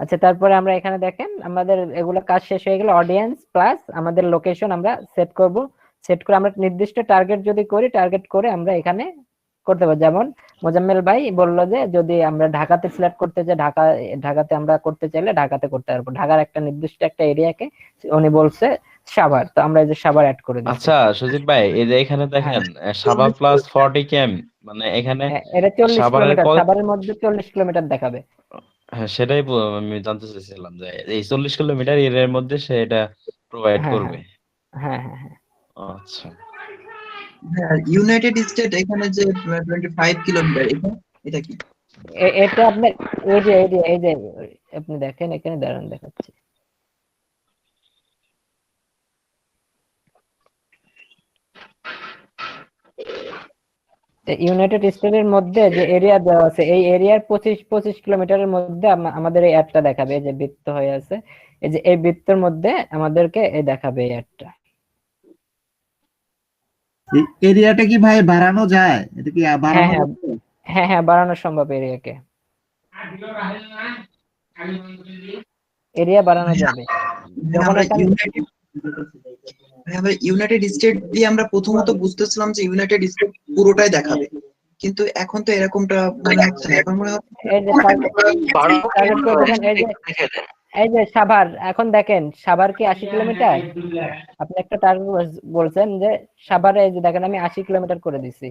আচ্ছা, তারপরে আমরা এখানে দেখেন আমাদের এগুলো কাজ শেষ হয়ে গেল। অডিয়েন্স প্লাস আমাদের লোকেশন আমরা সেট করব। সেট করে আমরা নির্দিষ্ট টার্গেট যদি করি, টার্গেট করে আমরা এখানে করতে পারি। যেমন মোজাম্মেল ভাই বললো যে যদি আমরা ঢাকাতে সিলেক্ট করতে চাই, ঢাকাতে আমরা করতে চাইলে ঢাকাতে করতে পারবো। ঢাকার একটা নির্দিষ্ট একটা এরিয়াকে উনি বলছে সাভার, তো আমরা এই যে সাভার অ্যাড করে দিচ্ছি। আচ্ছা সুজিত ভাই, এই যে এখানে দেখেন সাভার প্লাস 40 কেম, মানে এখানে এটা 40 সাভারের কিলোমিটার, সাভারের মধ্যে 40 কিলোমিটার দেখাবে। হ্যাঁ সেটাই আমি জানতে চাইছিলাম যে এই 40 কিলোমিটার এর মধ্যে সে এটা প্রোভাইড হ্যাঁ করবে। হ্যাঁ হ্যাঁ হ্যাঁ। আচ্ছা, ইউনাইটেড স্টেট এখানে যে 25 কিলোমিটার, এটা কি? এটা আপনার এই যে আপনি দেখেন এখানে, দাঁড়ান দেখাচ্ছি। ইউনাইটেড স্টেটের মধ্যে যে এরিয়া দেওয়া আছে এই এরিয়ার 25 কিলোমিটারের মধ্যে আমাদের এই অ্যাডটা দেখাবে, এই যে বৃত্ত হয়ে আছে, এই যে এই বৃত্তের মধ্যে আমাদেরকে এই দেখাবে এই অ্যাডটা। এরিয়াটা কি ভাই বাড়ানো যায়? এটা কি হ্যাঁ বাড়ানো হ্যাঁ যাবে? হ্যাঁ বাড়ানো সম্ভব, এরিয়াকে এরিয়া বাড়ানো যাবে যখন আমরা এখানে ইউনাইটেড স্টেট দিয়ে আমরা প্রথমত বুঝতেছিলাম যে ইউনাইটেড স্টেট পুরোটাই দেখাবে, কিন্তু এখন তো এরকমটা মনে হচ্ছে না। এখন মনে হচ্ছে এই যে target করে দেখেন, এই যে সাভার, এখন দেখেন সাভার কি 80 কিলোমিটার? আপনি একটা টার্গেট বলছেন যে সাভারে, এই যে দেখেন আমি 80 কিলোমিটার করে দিছি,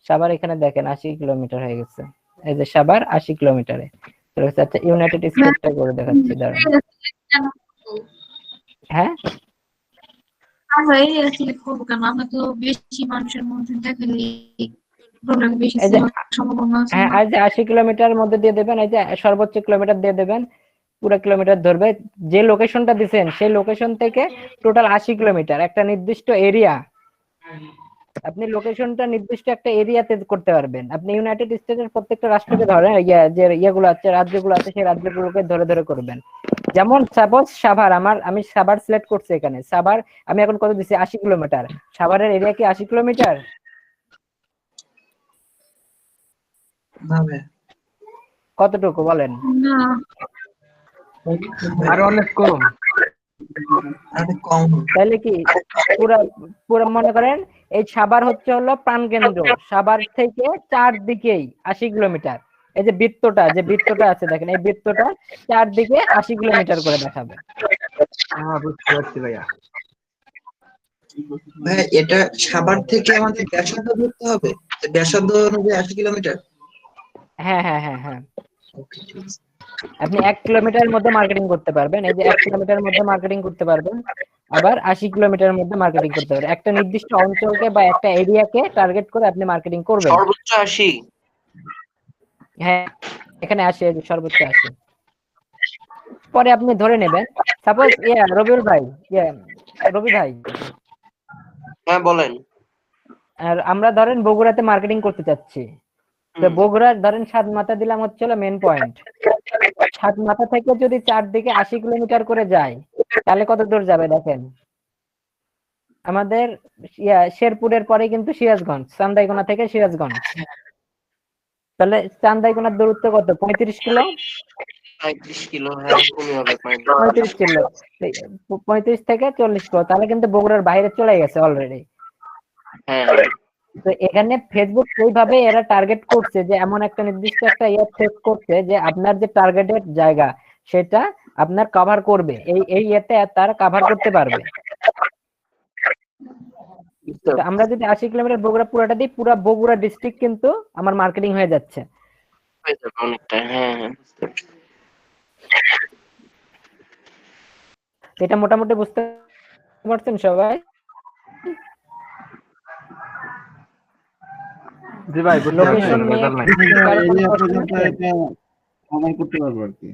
সাভার এখানে দেখেন 80 কিলোমিটার হয়ে গেছে, এই যে সাভার 80 কিলোমিটারে চলে গেছে। আচ্ছা ইউনাইটেড স্টেটটা করে দেখাচ্ছি দাঁড়ান। হ্যাঁ এই সিলেক্ট করবো কেন? আমরা তো বেশি মানুষের মধ্যে দেখালে প্রবলেম বেশি এই যে সম্ভাবনা আছে হ্যাঁ, না। এই যে 80 কিলোমিটারের মধ্যে দিয়ে দেবেন, এই যে সর্বোচ্চ কিলোমিটার দিয়ে দেবেন, পুরো কিলোমিটার ধরবে। যে লোকেশনটা দিবেন সেই লোকেশন থেকে টোটাল 80 কিলোমিটার, একটা নির্দিষ্ট এরিয়া, আপনি লোকেশনটা নির্দিষ্ট একটা এরিয়াতে করতে পারবেন। আপনি ইউনাইটেড স্টেটের প্রত্যেকটা রাষ্ট্রকে ধরেন, যে ইয়েগুলো আছে, রাজ্যগুলো আছে, সেই রাজ্যগুলোকে ধরে ধরে করবেন। যেমন সাপোজ সাভার, আমি সাভার সিলেক্ট করছি, এখানে সাভার আমি এখন কত দিচ্ছি? 80 কিলোমিটার। সাভারের এরিয়া কি 80 কিলোমিটার? না ভাই, কতটুকু বলেন? না, আর অনেক কম। আরে কম। তাহলে কি পুরা পুরো মনে করেন এই সাভার হচ্ছে হলো প্রাণকেন্দ্র, সাভার থেকে চারদিকেই 80 কিলোমিটার। এই যে বৃত্তটা আছে দেখেন, এই বৃত্তটা চারদিকে 80 কিলোমিটার করে দেখাবে। হ্যাঁ, বুঝতে পারছি ভাইয়া। ভাই এটা সাভার থেকে আমাদের ব্যাসার্ধ ধরতে হবে, তো ব্যাসার্ধ অনুযায়ী 80 কিলোমিটার। হ্যাঁ আপনি 1 কিলোমিটারের মধ্যে মার্কেটিং করতে পারবেন, এই যে 1 কিলোমিটারের মধ্যে মার্কেটিং করতে পারবেন, আবার 80 কিলোমিটারের মধ্যে মার্কেটিং করতে পারবেন। একটা নির্দিষ্ট অঞ্চলকে বা একটা এরিয়াকে টার্গেট করে আপনি মার্কেটিং করবেন। সর্বোচ্চ 80। হ্যাঁ এখানে 80, এই যে সর্বোচ্চ 80। পরে আপনি ধরে নেবেন, সাপোজ রবি ভাই, হ্যাঁ বলেন। আর আমরা ধরেন বগুড়াতে মার্কেটিং করতে চাচ্ছি, তো বগুড়ার ধরেন 7 মাথা দিলাম হচ্ছে মেন পয়েন্ট। 7 মাথা থেকে যদি চারদিকে 80 কিলোমিটার করে যায়, তাহলে কত দূর যাবে দেখেন। আমাদের শেরপুরের পরে কিন্তু সিরাজগঞ্জ, চান্দাইকোনা থেকে সিরাজগঞ্জ, তাহলে চান্দাইকোনার দূরত্ব কত? 35 কিলো। 35 কিলো, হ্যাঁ কমে হবে 35 কিলো, 35 থেকে 40 কিলো, তাহলে কিন্তু বগুড়ার বাইরে চলে গেছে অলরেডি। হ্যাঁ তো এখানে ফেসবুক সেইভাবে এরা টার্গেট করছে যে এমন একটা নির্দিষ্ট একটা সেট করছে যে আপনার যে টার্গেটেড জায়গা সেটা আপনার কভার করবে, এই ইয়েতে তারা কভার করতে পারবে। তো আমরা যদি 80 কিলোমিটার বগুড়া পুরাটা দিই, পুরা বগুড়া ডিস্ট্রিক্ট কিন্তু আমার মার্কেটিং হয়ে যাচ্ছে। অনেকটা, হ্যাঁ বুঝতে পারছি। এটা মোটামুটি বুঝতে পারছেন সবাই? জি ভাই, বুঝতে পারছি। লোকেশন নিয়ে এরিয়া পর্যন্ত এটা কভার করতে পারবো আর কি।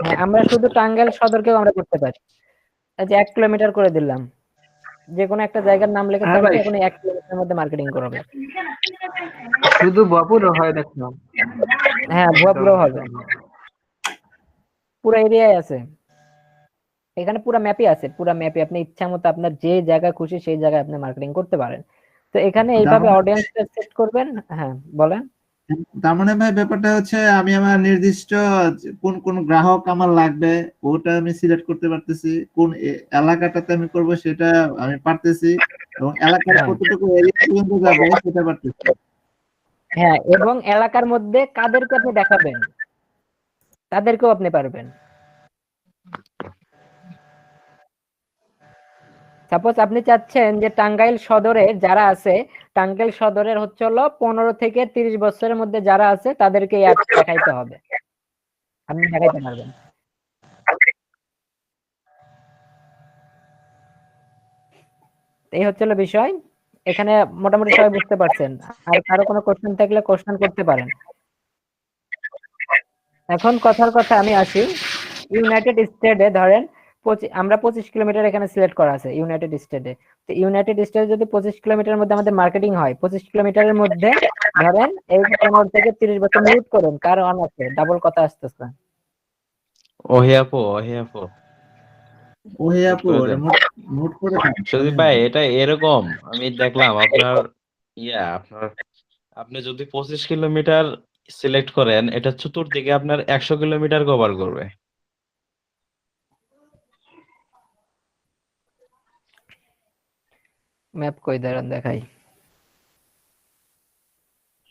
হ্যাঁ, আমরা শুধু টাঙ্গাইল সদরকেও আমরা করতে পারি। এই যে 1 কিলোমিটার করে দিলাম, যে কোনো একটা জায়গার নাম লিখে হ্যাঁ ভাই। এখন 1 কিলোমিটারের মধ্যে মার্কেটিং করবে। শুধু বাপুরও হয় দেখলাম। হ্যাঁ ভুয়াপুরো হবে, পুরো এরিয়ায় আছে, এখানে পুরো ম্যাপই আছে, পুরো ম্যাপে আপনি ইচ্ছা মতো আপনার যে জায়গা খুশি সেই জায়গায় আপনি মার্কেটিং করতে পারেন। তো এখানে এইভাবে অডিয়েন্সটা সেট করবেন। হ্যাঁ বলেন। তার মানে ভাই ব্যাপারটা হচ্ছে আমি আমার নির্দিষ্ট কোন কোন গ্রাহক আমার লাগবে ওটা আমি সিলেক্ট করতে পারতেছি, কোন এলাকাটাতে আমি করব সেটা আমি পারতেছি, এবং এলাকার কতটুকু এরিয়া পর্যন্ত যাবে সেটা পারতেছি। হ্যাঁ, এবং এলাকার মধ্যে কাদেরকে আপনি দেখাবেন তাদেরকেও আপনি পারবেন। সাপোজ আপনি চাচ্ছেন যে টাঙ্গাইল সদরে যারা আছে, টাঙ্গাইল সদরের হচ্ছে হলো 15 থেকে 30 বছরের মধ্যে যারা আছে তাদেরকে এই অ্যাড দেখাইতে হবে, আপনি দেখাইতে পারবেন। এই হচ্ছে হলো বিষয়। এখানে মোটামুটি সবাই বুঝতে পারছেন? আর কারো কোনো কোশ্চেন থাকলে কোশ্চেন করতে পারেন। এখন কথার কথা আমি আসি, ইউনাইটেড স্টেটে ধরেন আমরা 25 কিলোমিটার এখানে সিলেক্ট করা আছে ইউনাইটেড স্টেটে। তো ইউনাইটেড স্টেটে যদি 25 কিলোমিটারের মধ্যে আমাদের মার্কেটিং হয়, 25 কিলোমিটারের মধ্যে ধরেন এই 15 থেকে 30 বছর মিউট করুন, কার অন আছে, ডাবল কথা আসতেছে। ওহে আপু, ওহে আপু। ওহে নোট আপু করে ওটা দেন। নোট করে দেন। সুদীপ ভাই, এটা এরকম আমি দেখলাম আপনার আপনার আপনি যদি 25 কিলোমিটার সিলেক্ট করেন, এটা চতুর্দিকে আপনার 100 কিলোমিটার কভার করবে। ম্যাপ কই দাঁড়ান দেখাই।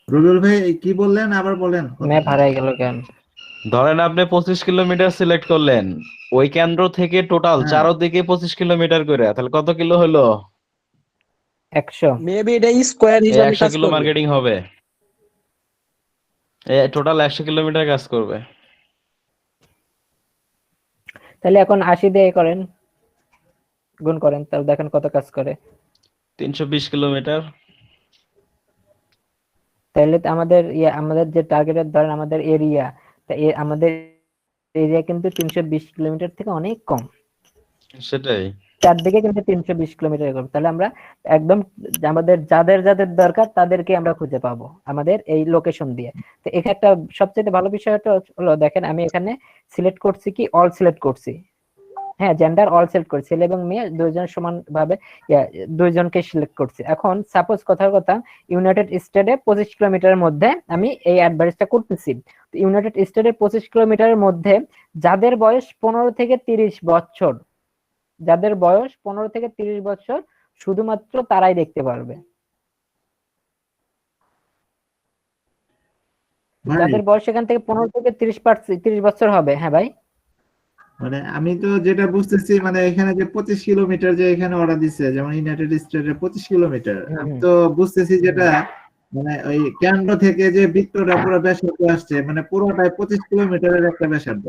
রবিউল ভাই কি বললেন আবার বলেন? ম্যাপ হারাই গেল কেন? ধরেন আপনি 25 কিলোমিটার সিলেক্ট করলেন, ওই কেন্দ্র থেকে টোটাল হ্যাঁ। চারদিকে 25 কিলোমিটার করে, তাহলে কত কিলো হলো? 100। মেবি এটা স্কয়ার এই হিসাবে 100 কাজ কিলো করবে। মার্কেটিং হবে। টোটাল 100 কিলোমিটার কাজ করবে। তাহলে এখন 80 দিয়ে করেন, গুণ করেন, তাহলে দেখেন কত কাজ করে। 320 কিলোমিটার। তাহলে তো আমাদের যে টার্গেটের ধরেন আমাদের এরিয়া, আমাদের এরিয়া কিন্তু 320 কিলোমিটার থেকে অনেক কম। সেটাই। চারদিকে কিন্তু 320 কিলোমিটার কম। তাহলে আমরা একদম আমাদের যাদের যাদের দরকার তাদেরকে আমরা খুঁজে পাবো আমাদের এই লোকেশন দিয়ে। তো এখানে একটা সবচেয়ে ভালো বিষয়টা হলো, দেখেন আমি এখানে সিলেক্ট করছি কি, অল সিলেক্ট করছি। হ্যাঁ, জেন্ডার অল সিলেক্ট করছি, ছেলে এবং মেয়ে দুইজন সমান ভাবে দুইজনকে সিলেক্ট করছি। এখন সাপোজ কথার কথা ইউনাইটেড স্টেটে 25 কিলোমিটারের মধ্যে আমি এই অ্যাডভার্টাইজটা করতেছি। তো ইউনাইটেড স্টেটের 25 কিলোমিটারের মধ্যে যাদের বয়স 15 থেকে 30 বছর, যাদের বয়স 15 থেকে 30 বছর শুধুমাত্র তারাই দেখতে পারবে। ভাই, যাদের বয়স এখান থেকে 15 থেকে 30 বছর হবে। হ্যাঁ ভাই, মানে আমি তো যেটা বুঝতেছি, মানে এখানে যে 25 কিলোমিটার যে এখানে অর্ডার দিচ্ছে, যেমন ইউনাইটেড স্টেটের 25 কিলোমিটার, আমি তো বুঝতেছি যেটা মানে ওই কেন্দ্র থেকে যে বৃত্তটা পুরো ব্যাসার্ধ আসছে, মানে পুরোটাই 25 কিলোমিটারের একটা ব্যাসার্ধ।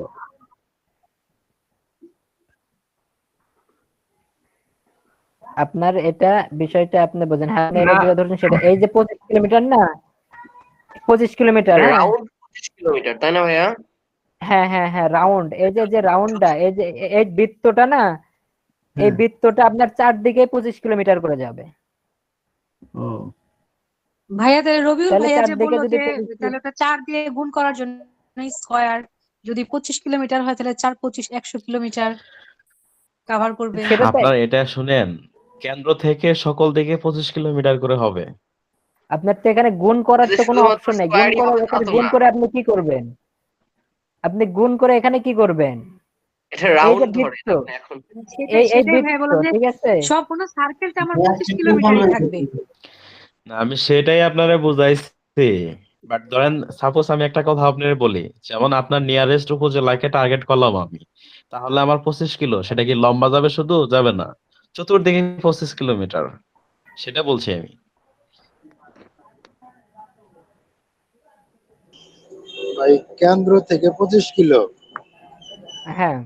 আপনার এটা বিষয়টা আপনি বোঝেন। হ্যাঁ, আপনি না। এটা যেটা ধরছেন সেটা, এই যে 25 কিলোমিটার না, 25 কিলোমিটার, হ্যাঁ রাউন্ড 25 কিলোমিটার, তাই না ভাইয়া? হ্যাঁ হ্যাঁ হ্যাঁ, রাউন্ড, এই যে রাউন্ডটা, এই যে এই বৃত্তটা না, এই হ্যাঁ। বৃত্তটা আপনার চারদিকে 25 কিলোমিটার করে যাবে। ও ভাইয়া তাহলে রবিউল তাহলে ভাইয়া যে চারদিকে বললো যদি যে 25 তাহলে ওটা 4 দিয়ে গুণ করার জন্য স্কয়ার, যদি 25 কিলোমিটার হয় তাহলে 4 25 100 কিলোমিটার কভার করবে। সেটা তো আপনার এটা শুনেন, কেন্দ্র থেকে সকল দিকে 25 কিলোমিটার করে হবে। আপনার তো এখানে গুণ করার তো কোনো শুধুমাত্র অপশন নেই। গুণ স্কয়ারই করে হবে তা এখানে তো গুণ না। করে আপনি কি করবেন? আপনি গুণ করে এখানে কি করবেন? এটা এই যে রাউন্ড ধরে বৃত্ত, আপনি এখন। এই সেটাই ভাইয়া বৃত্ত, বললাম যে ঠিক আছে? সম্পূর্ণ সার্কেলটা আমার 25 কিলোমিটারই থাকবে। না, আমি সেটাই আপনারে বুঝাইছি। বাট ধরেন সাপোজ আমি একটা কথা আপনারে বলি, যেমন আপনার নিয়ারেস্ট উপজেলাকে টার্গেট করলাম আমি, তাহলে আমার 25 কিলো, সেটা কি লম্বা যাবে? শুধু যাবে না, চতুর্দিকে 25 কিলোমিটার, সেটা বলছি আমি। ভাই কেন্দ্র থেকে 25 কিলো। হ্যাঁ,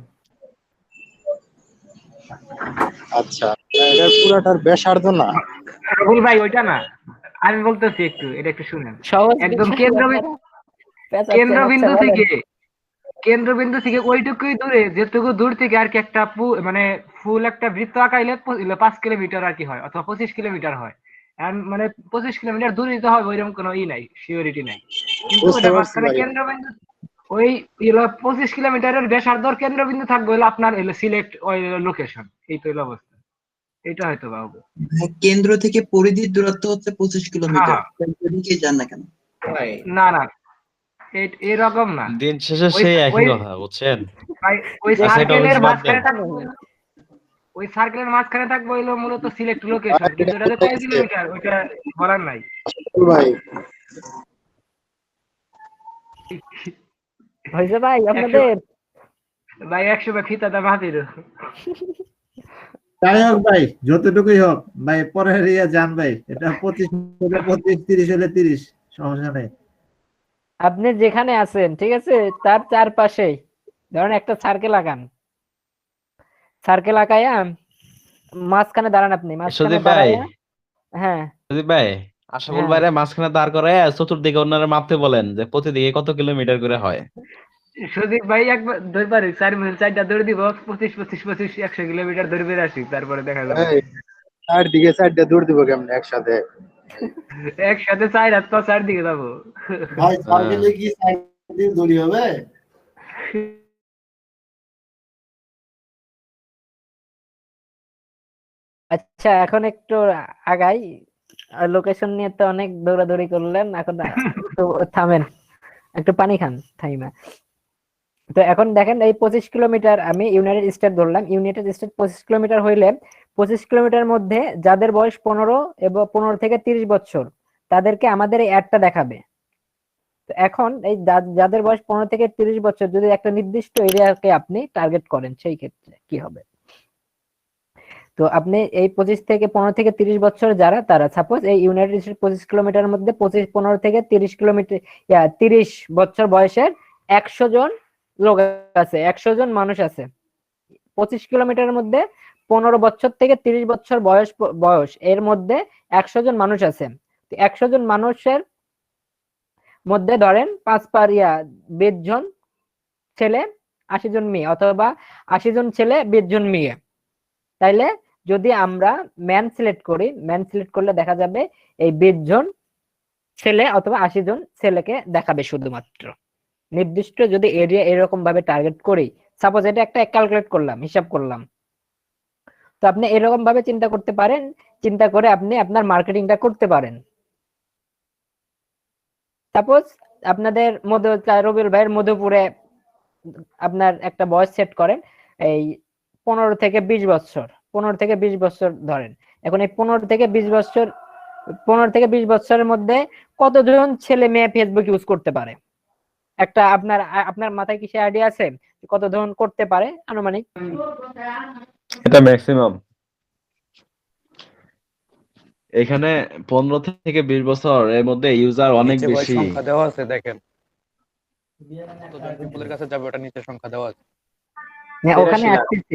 আচ্ছা, এটা পুরাটার ব্যাসার্ধ না? রবিউল ভাই ওইটা না, আমি বলতেছি একটু, এটা একটু শুনেন। সহজ একদম বিষয় আপনারা পেঁচাচ্ছেন। আচ্ছা, কেন্দ্রবিন্দু বলেন। থেকে কেন্দ্রবিন্দু থেকে ওইটুকুই দূরে, যেটুকু দূর থেকে আর কি একটা মানে ফুল একটা বৃত্ত আঁকাইলে 5 কিলোমিটার আর কি হয়, অথবা 25 কিলোমিটার হয়। মানে 25 কিলোমিটার দূরে দিতে হবে ওইরকম কোনো নাই, সিওরিটি নাই। কিন্তু বুঝতে ওইটা পারছি মাঝখানে ভাই। কেন্দ্রবিন্দু, ওই 25 কিলোমিটারের ব্যাসার্ধর কেন্দ্রবিন্দু থাকবে হলো আপনার সিলেক্ট ওই লোকেশন। এই তো হলো অবস্থা, এটা হয়তো বা হবে। কেন্দ্র থেকে পরিধির দূরত্ব হচ্ছে 25 হ্যাঁ কিলোমিটার। হ্যাঁ, যেদিকে যান না কেন। না না, এরকম না। দিন শেষে ওই সেই একই ওই কথা, বুঝছেন? ওই আচ্ছা, এটা সার্কেলের হইছে, বাদ দেন। মাঝখানে থাকবে, ওই সার্কেলের মাঝখানে থাকবে হইলো মূলত সিলেক্ট লোকেশন। কিন্তু এটা যে কয় কিলোমিটার ওইটা বলার নাই। ভাই হয়েছে ভাই আপনাদের? ভাই 100 বা ফিতা দাম হাতির। যাই হোক ভাই, যতটুকুই হোক ভাই, পরের ইয়া যান ভাই, এটা 25 হলে 25, 30 হলে 30, সমস্যা নেই। আপনি যেখানে আছেন, ঠিক আছে, তার চারপাশে ধরেন একটা সার্কেল আঁকান। সার্কেল আঁকায়া মাঝখানে দাঁড়ান, আপনি মাঝখানে সুদীপ ভাই, দাঁড়ায়া, হ্যাঁ সুদীপ ভাই, আশাফুল হ্যাঁ ভাইরে মাঝখানে দাঁড় করে চতুর্দিকে ওনারা মাপতে বলেন যে প্রতিদিকে কত কিলোমিটার করে হয়। সুদীপ ভাই একবার ধরবার 4 মিনিট 4টা দৌড় দিব 25 100 কিলোমিটার দৌড়বে আসি তারপরে দেখা যাবে এই চারদিকে চারটা দৌড় দিব কেমনে একসাথে? একসাথে 4 হাত পা 4 দিকে যাবো ভাই হ্যাঁ। সার্কেলে কি সাইড দিয়ে দড়ি হবে? আচ্ছা এখন একটু আগাই, লোকেশন নিয়ে তো অনেক দৌড়াদৌড়ি করলেন, এখন একটু থামেন, একটু পানি খান থাইমা। তো এখন দেখেন এই 25 কিলোমিটার আমি ইউনাইটেড স্টেট ধরলাম, ইউনাইটেড স্টেট 25 কিলোমিটার হইলে 25 কিলোমিটার মধ্যে যাদের বয়স 15 এবং 15 থেকে 30 বছর তাদেরকে আমাদের এই অ্যাডটা দেখাবে। তো এখন এই যাদের বয়স 15 থেকে 30 বছর যদি একটা নির্দিষ্ট এরিয়াকে আপনি টার্গেট করেন সেই ক্ষেত্রে কি হবে? তো আপনি এই 25 থেকে 15 থেকে 30 বছর যারা, তারা সাপোজ এই ইউনাইটেড স্টেট 25 কিলোমিটারের মধ্যে 15 থেকে 30 কিলোমিটার 30 বছর বয়সের 100 জন লোক আছে, 100 জন মানুষ আছে। 25 কিলোমিটারের মধ্যে 15 বছর থেকে 30 বছর বয়স এর মধ্যে 100 জন মানুষ আছে। 100 জন মানুষের মধ্যে ধরেন 20 জন ছেলে 80 জন মেয়ে, অথবা 80 জন ছেলে 20 জন মেয়ে। তাইলে যদি আমরা ম্যান সিলেক্ট করি, ম্যান সিলেক্ট করলে দেখা যাবে এই 20 জন ছেলে অথবা 80 জন ছেলেকে দেখাবে শুধুমাত্র। নির্দিষ্ট যদি এরিয়া এরকম ভাবে টার্গেট করি, সাপোজ এটা একটা ক্যালকুলেট করলাম, হিসাব করলাম, তো আপনি এরকম ভাবে চিন্তা করতে পারেন, চিন্তা করে আপনি আপনার মার্কেটিংটা করতে পারেন। সাপোজ আপনাদের রবিউল ভাইয়ের মধুপুরে আপনার একটা বয়স সেট করেন এই 15 থেকে 20 বছর, 15 থেকে 20 বছর ধরেন। এখন এই 15 থেকে 20 বছরের মধ্যে কতজন ছেলে মেয়ে ফেসবুক ইউজ করতে পারে? একটা আপনার মাথায় কি সে আইডিয়া আছে কতজন করতে পারে আনুমানিক? এটা ম্যাক্সিমাম। এখানে 15 থেকে 20 বছর এর মধ্যে ইউজার অনেক নিচে ভাই বেশি। সংখ্যা দেওয়া আছে দেখেন কতজন পিপলের কাছে যাবে, ওটা নিচে সংখ্যা দেওয়া আছে। ওখানে আসতেছি,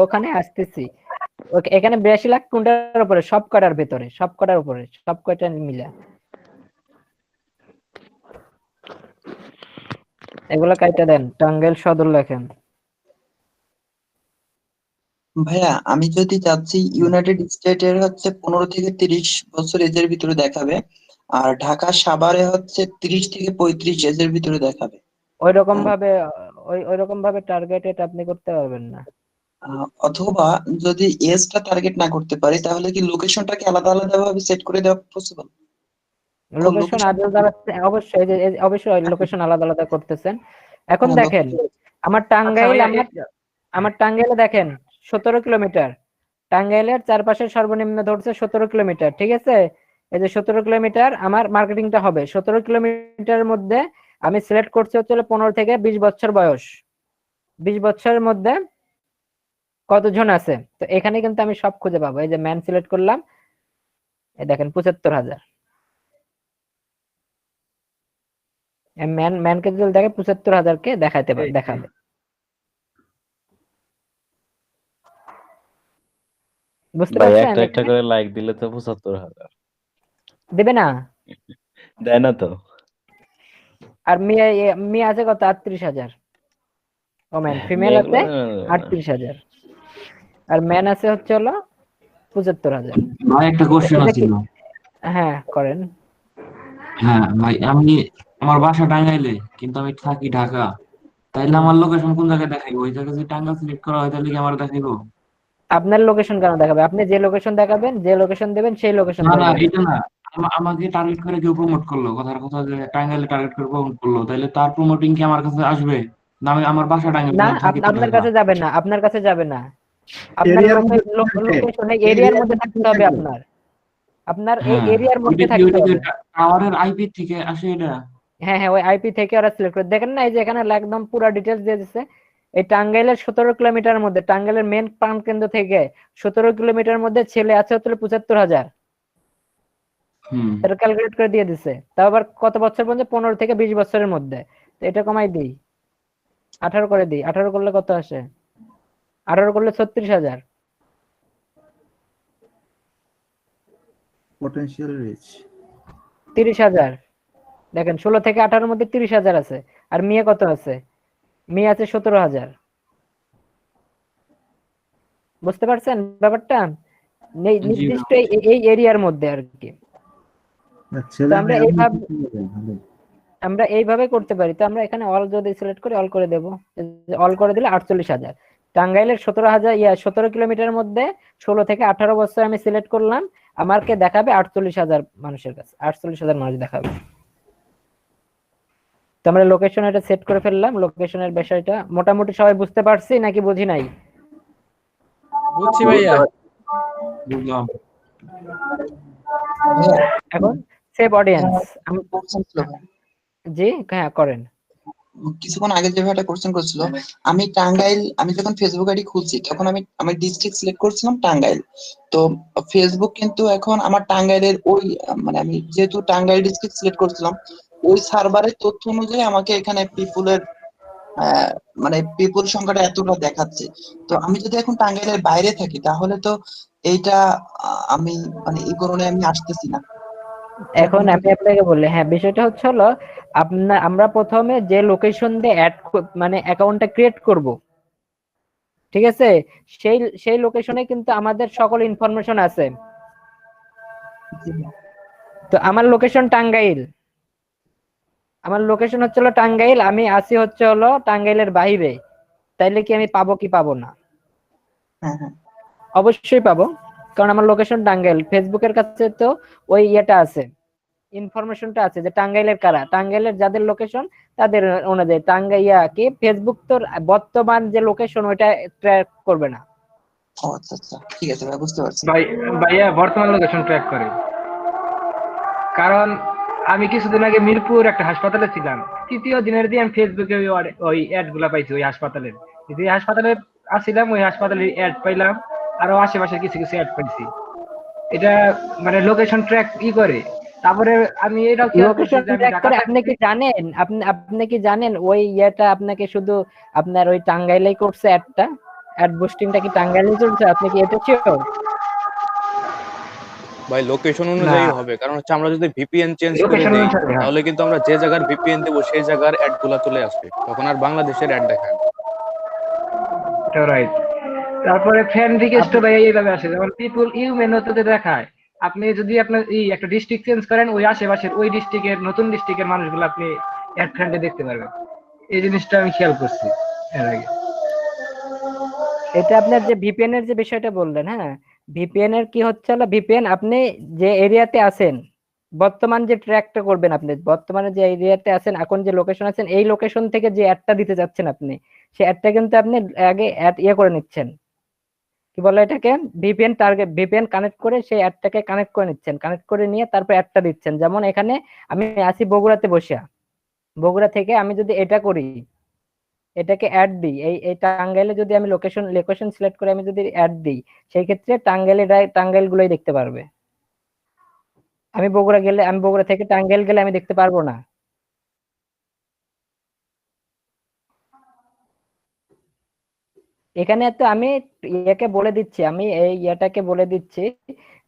ওখানে আসতেছি। এখানে 82 লাখ কোনটার উপরে? সব কটার ভেতরে, সব কটার উপরে, সব কয়টা মিলে এগুলো কাইটা দেন, টাঙ্গাইল সদর লেখেন। ভাইয়া আমি যদি চাচ্ছি ইউনাইটেড স্টেটের হচ্ছে 15 থেকে 30 বছর এজের ভিতরে দেখাবে, আর ঢাকা সাভারে হচ্ছে 30 থেকে 35 এজের ভিতরে দেখাবে। ওইরকম ভাবে ওইরকম ভাবে টার্গেটেড আপনি করতে পারবেন না। অথবা যদি এজটা টার্গেট না করতে পারি তাহলে কি লোকেশনটাকে আলাদা আলাদা ভাবে সেট করে দেওয়া পসিবল? লোকেশন আলাদা, অবশ্যই লোকেশন আলাদা আলাদা করতেছেন। এখন দেখেন আমার টাঙ্গাইলে দেখেন 17 কিলোমিটার, টাঙ্গাইলের চারপাশে সর্বনিম্ন ধরছে 17 কিলোমিটার, ঠিক আছে? এই যে 17 কিলোমিটার আমার মার্কেটিংটা হবে। 17 কিলোমিটারের মধ্যে আমি সিলেক্ট করছি হচ্ছে 15 থেকে 20 বছর বয়স, 20 বছরের মধ্যে কতজন আছে। তো এখানে কিন্তু আমি সব খুঁজে পাবো। এই যে ম্যান সিলেক্ট করলাম, এই দেখেন 75,000। ম্যানকে যদি দেখে 75,000 কে দেখাবে। বুঝতে ভাই পারছেন? একটা করে লাইক দিলে তো 75,000 দেবে না? দেয় না তো। আর মেয়ে আছে কত? 38,000। ও ম্যান, ফিমেল আছে 38,000, আর ম্যান আছে হচ্ছে 75,000। ভাই একটা কোশ্চেন ছিল। হ্যাঁ করেন। হ্যাঁ ভাই, আমার বাসা টাঙ্গাইলে কিন্তু আমি থাকি ঢাকা, তাইলে আমার লোকেশন কোন জায়গায় দেখাইবো? ওই জায়গায় যদি টাঙ্গাইল সিলেক্ট করা হয় তাহলে কি আমার দেখাইবো? আপনার লোকেশন কেন দেখাবে? আপনি যে লোকেশন দেখাবেন, যে লোকেশন দেবেন সেই লোকেশন না দেখাবে। এটা না, আমাকে টার্গেট করে কেউ প্রমোট করলো, কথার কথা যে টাঙ্গাইলে টার্গেট করে প্রমোট করলো, তাইলে তার প্রমোটিং কি আমার কাছে আসবে? না আমি আমার বাসা টাঙ্গাইল না, থাকি আপনার কাছে যাবে না, আপনার কাছে যাবে না। আপনার লোকেশন এরিয়ার মধ্যে থাকতে হবে। আপনার এই এরিয়ার মধ্যে থাকতে হবে। টাওয়ারের আইপি থেকে আসে এটা? হ্যাঁ ওই আইপি থেকে ওরা সিলেক্ট করে। দেখেন না এই যে এখানে একদম পুরো ডিটেইলস দিয়ে দিচ্ছে। এই টাঙ্গাইলের 17 কিলোমিটারের মধ্যে, টাঙ্গাইলের মেন প্রাণ কেন্দ্র থেকে 17 কিলোমিটারের মধ্যে ছেলে আছে হচ্ছে 75,000। এটা ক্যালকুলেট করে দিয়ে দিছে। তাও আবার কত বছর পর্যন্ত? 15 থেকে 20 বছরের মধ্যে। তো এটা কমাই দিই, 18 করে দিই। 18 করলে কত আসে? 18 করলে 36,000। Potential reach 30,000। দেখেন 16 থেকে 18 মধ্যে 30,000 আছে। আর মেয়ে কত আছে? মেয়ে আছে 17,000। বুঝতে পারছেন ব্যাপারটা? জি নির্দিষ্ট এই এরিয়ার মধ্যে আর কি। তো আমরা এইভাবে করতে পারি। তো আমরা এখানে অল যদি সিলেক্ট করি, অল করে দেব, অল করে দিলে 48,000। টাঙ্গাইলের 17,000 17 কিলোমিটারের মধ্যে 16 থেকে 18 বছর আমি সিলেক্ট করলাম, আমাকে দেখাবে 48,000 মানুষের কাছে, 48,000 মানুষ দেখাবে। তো আমরা লোকেশন এটা সেট করে ফেললাম। লোকেশনের বিষয়টা মোটামুটি সবাই বুঝতে পারছি নাকি বুঝি নাই? বুঝছি ভাইয়া। বুঝলাম। এখন সেভ অডিয়েন্স জি হ্যাঁ করেন। কিছুক্ষণ আগে যে ভাইটা কোশ্চেন করছিল, আমি টাঙ্গাইল, আমি যখন ফেসবুক আইডি খুলছি তখন আমি আমার ডিস্ট্রিক্ট সিলেক্ট করছিলাম টাঙ্গাইল। তো ফেসবুক কিন্তু এখন আমার টাঙ্গাইলের ওই মানে আমি যেহেতু টাঙ্গাইল ডিস্ট্রিক্ট সিলেক্ট করছিলাম, ওই সার্ভারের তথ্য অনুযায়ী আমাকে এখানে পিপুলের মানে পিপুল সংখ্যাটা এতটা দেখাচ্ছে। তো আমি যদি এখন টাঙ্গাইলের বাইরে থাকি তাহলে তো এইটা আমি মানে এই কারণে আমি আসতেছি না। এখন আমি আপনাকে বললে, হ্যাঁ বিষয়টা হচ্ছে হলো আমরা প্রথমে যে লোকেশন দিয়ে অ্যাড মানে অ্যাকাউন্টটা ক্রিয়েট করব, ঠিক আছে, সেই লোকেশনে কিন্তু আমাদের সকল ইনফরমেশন আছে। তো আমার লোকেশন টাঙ্গাইল, আমার লোকেশন হচ্ছে হলো টাঙ্গাইল, আমি আছি হচ্ছে হলো টাঙ্গাইলের বাইরে, তাইলে কি আমি পাবো কি পাবো না? অবশ্যই পাবো, কারণ আমার লোকেশন টাঙ্গাইল। ফেসবুকের কাছে তো ওই ইয়েটা আছে, ইনফরমেশনটা আছে যে টাঙ্গাইলের কারা, টাঙ্গাইলের যাদের লোকেশন তাদের অনুযায়ী টাঙ্গাইয়া কি ফেসবুক তোর বর্তমান যে লোকেশন ওইটা ট্র্যাক করবে না। আচ্ছা আচ্ছা ঠিক আছে ভাই, বুঝতে পারছি। ভাইয়া বর্তমান লোকেশন ট্র্যাক করে, কারণ আমি কিছুদিন আগে মিরপুর একটা হাসপাতালে ছিলাম, তৃতীয় দিনের দিয়ে আমি ফেসবুকে ওই অ্যাড গুলা পাইছি ওই হাসপাতালের। যে হাসপাতালে আসছিলাম ওই হাসপাতালের অ্যাড পাইলাম, আরো আশেপাশে কিছু কিছু অ্যাড পাইছি। এটা মানে লোকেশন ট্র্যাক করে। তারপরে আমি এটাও খেয়াল করছি লোকেশন যে আমি ট্র্যাক ঢাকা করে, থাকছি। আপনি কি জানেন ওই ইয়েটা আপনাকে শুধু আপনার ওই টাঙ্গাইলেই করছে অ্যাডটা, অ্যাড বুস্টিংটা কি টাঙ্গাইলে চলছে? আপনি কি এটা শিওর? ভাই লোকেশন অনুযায়ী হবে, কারণ হচ্ছে আমরা যদি ভিপিএন চেঞ্জ করে লোকেশন দেই অনুসারে, হ্যাঁ। তাহলে কিন্তু আমরা যে জায়গার ভিপিএন দেবো সেই জায়গার অ্যাড গুলা চলে আসবে, তখন আর বাংলাদেশের অ্যাড দেখায় না। এটা রাইট। তারপরে ফ্রেন্ড রিকোয়েস্টও ভাই এইভাবে আসে, যেমন পিপল ইউ মেনুতে দেখায়। আপনি যদি আপনার একটা ডিস্ট্রিক্ট চেঞ্জ করেন, ওই আশেপাশের ওই ডিস্ট্রিক্টের নতুন ডিস্ট্রিক্টের মানুষগুলো আপনি অ্যাড ফ্রেন্ডে দেখতে পারবেন। এই জিনিসটা আমি খেয়াল করছি এর আগে। এটা আপনার যে ভিপিএন এর যে বিষয়টা বললেন, হ্যাঁ ভিপিএন এর কি হচ্ছে হলো, ভিপিএন আপনি যে এরিয়াতে আছেন বর্তমান যে ট্র্যাকটা করবেন, আপনি বর্তমানে যে এরিয়াতে আছেন, এখন যে লোকেশন আছেন, এই লোকেশন থেকে যে অ্যাডটা দিতে যাচ্ছেন আপনি, সেই অ্যাডটা কিন্তু আপনি আগে অ্যাড করে নিচ্ছেন, কি বলে এটাকে, ভিপিএন টার্গেট, ভিপিএন কানেক্ট করে সেই অ্যাডটাকে কানেক্ট করে নিচ্ছেন, কানেক্ট করে নিয়ে তারপর অ্যাডটা দিচ্ছেন। যেমন এখানে আমি আছি বগুড়াতে বসে, বগুড়া থেকে আমি যদি এটা করি, এটাকে অ্যাড দিই, এই টাঙ্গাইলে যদি আমি লোকেশন সিলেক্ট করে আমি যদি অ্যাড দিই, সেই ক্ষেত্রে টাঙ্গাইল গুলোই দেখতে পারবে। আমি বগুড়া থেকে টাঙ্গাইল গেলে আমি দেখতে পারবো না। এখানে তো আমি ইয়াকে বলে দিচ্ছি, আমি এই ইয়াটাকে বলে দিচ্ছি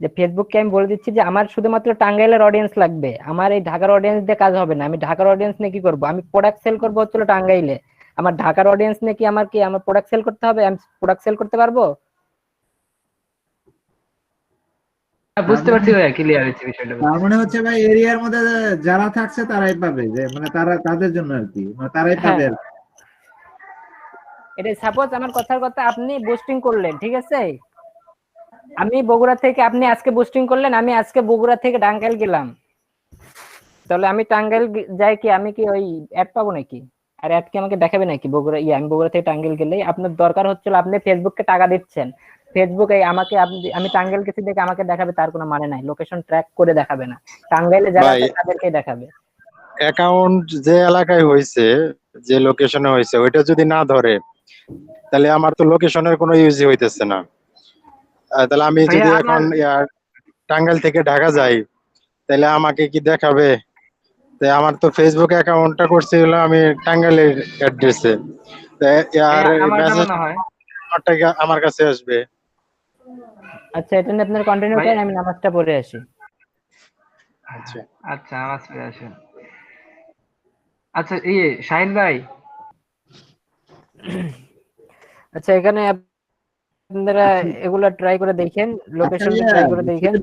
যে ফেসবুককে আমি বলে দিচ্ছি যে আমার শুধুমাত্র টাঙ্গাইলের অডিয়েন্স লাগবে, আমার এই ঢাকার অডিয়েন্স দিয়ে কাজ হবে না। আমি ঢাকার অডিয়েন্স নিয়ে কি করবো, আমি প্রোডাক্ট সেল করবো হচ্ছিল টাঙ্গাইলে, আমার ঢাকার অডিয়েন্স নিয়ে কি আমার প্রোডাক্ট সেল করতে হবে? আমি প্রোডাক্ট সেল করতে পারবো? বুঝতে পারছি ভাই, ক্লিয়ার হচ্ছে বিষয়টা। তার মানে হচ্ছে ভাই এরিয়ার মধ্যে যারা থাকছে তারাই পাবে, যে মানে তাদের জন্য আর কি, মানে তারাই পাবে আর কি। এটা সাপোজ আমার কথার কথা আপনি বুস্টিং করলেন, ঠিক আছে, আমি বগুড়া থেকে, আপনি আজকে বুস্টিং করলেন, আমি আজকে বগুড়া থেকে টাঙ্গাইল গেলাম, তাহলে আমি টাঙ্গাইল যাই কি আমি কি ওই অ্যাড পাবো নাকি? আর অ্যাড কি আমাকে দেখাবে নাকি বগুড়া আমি বগুড়া থেকে টাঙ্গাইল গেলেই? আপনার দরকার হচ্ছিল আপনি ফেসবুককে টাকা দিচ্ছেন, ফেসবুক আমাকে আমি টাঙ্গাইল গেছি দেখে আমাকে দেখাবে তার কোনো মানে নাই, লোকেশন ট্র্যাক করে দেখাবে না, টাঙ্গাইলে যারা আছে তাদেরকেই দেখাবে। অ্যাকাউন্ট যে এলাকায় হয়েছে, যে লোকেশনে হয়েছে, ওইটা যদি না ধরে তাহলে আমার তো লোকেশনের কোনো ইউজই হইতেছে না। তাহলে আমি যদি এখন টাঙ্গাইল থেকে ঢাকা যাই তাহলে আমাকে কি দেখাবে? তাই আমার তো ফেসবুক অ্যাকাউন্টটা করছি হলো আমি টাঙ্গাইলের অ্যাড্রেসে, আর মেসেজটা আমার কাছে আসবে। আচ্ছা এটা নিয়ে আপনার কন্টিনিউ করেন, আমি নামাজটা পড়ে আসি। আচ্ছা আচ্ছা নামাজ পড়ে আসেন। আচ্ছা শাহিন ভাই, আচ্ছা, এখানে আপনারা এগুলা ট্রাই করে দেখেন, লোকেশনটা ট্রাই করে দেখেন।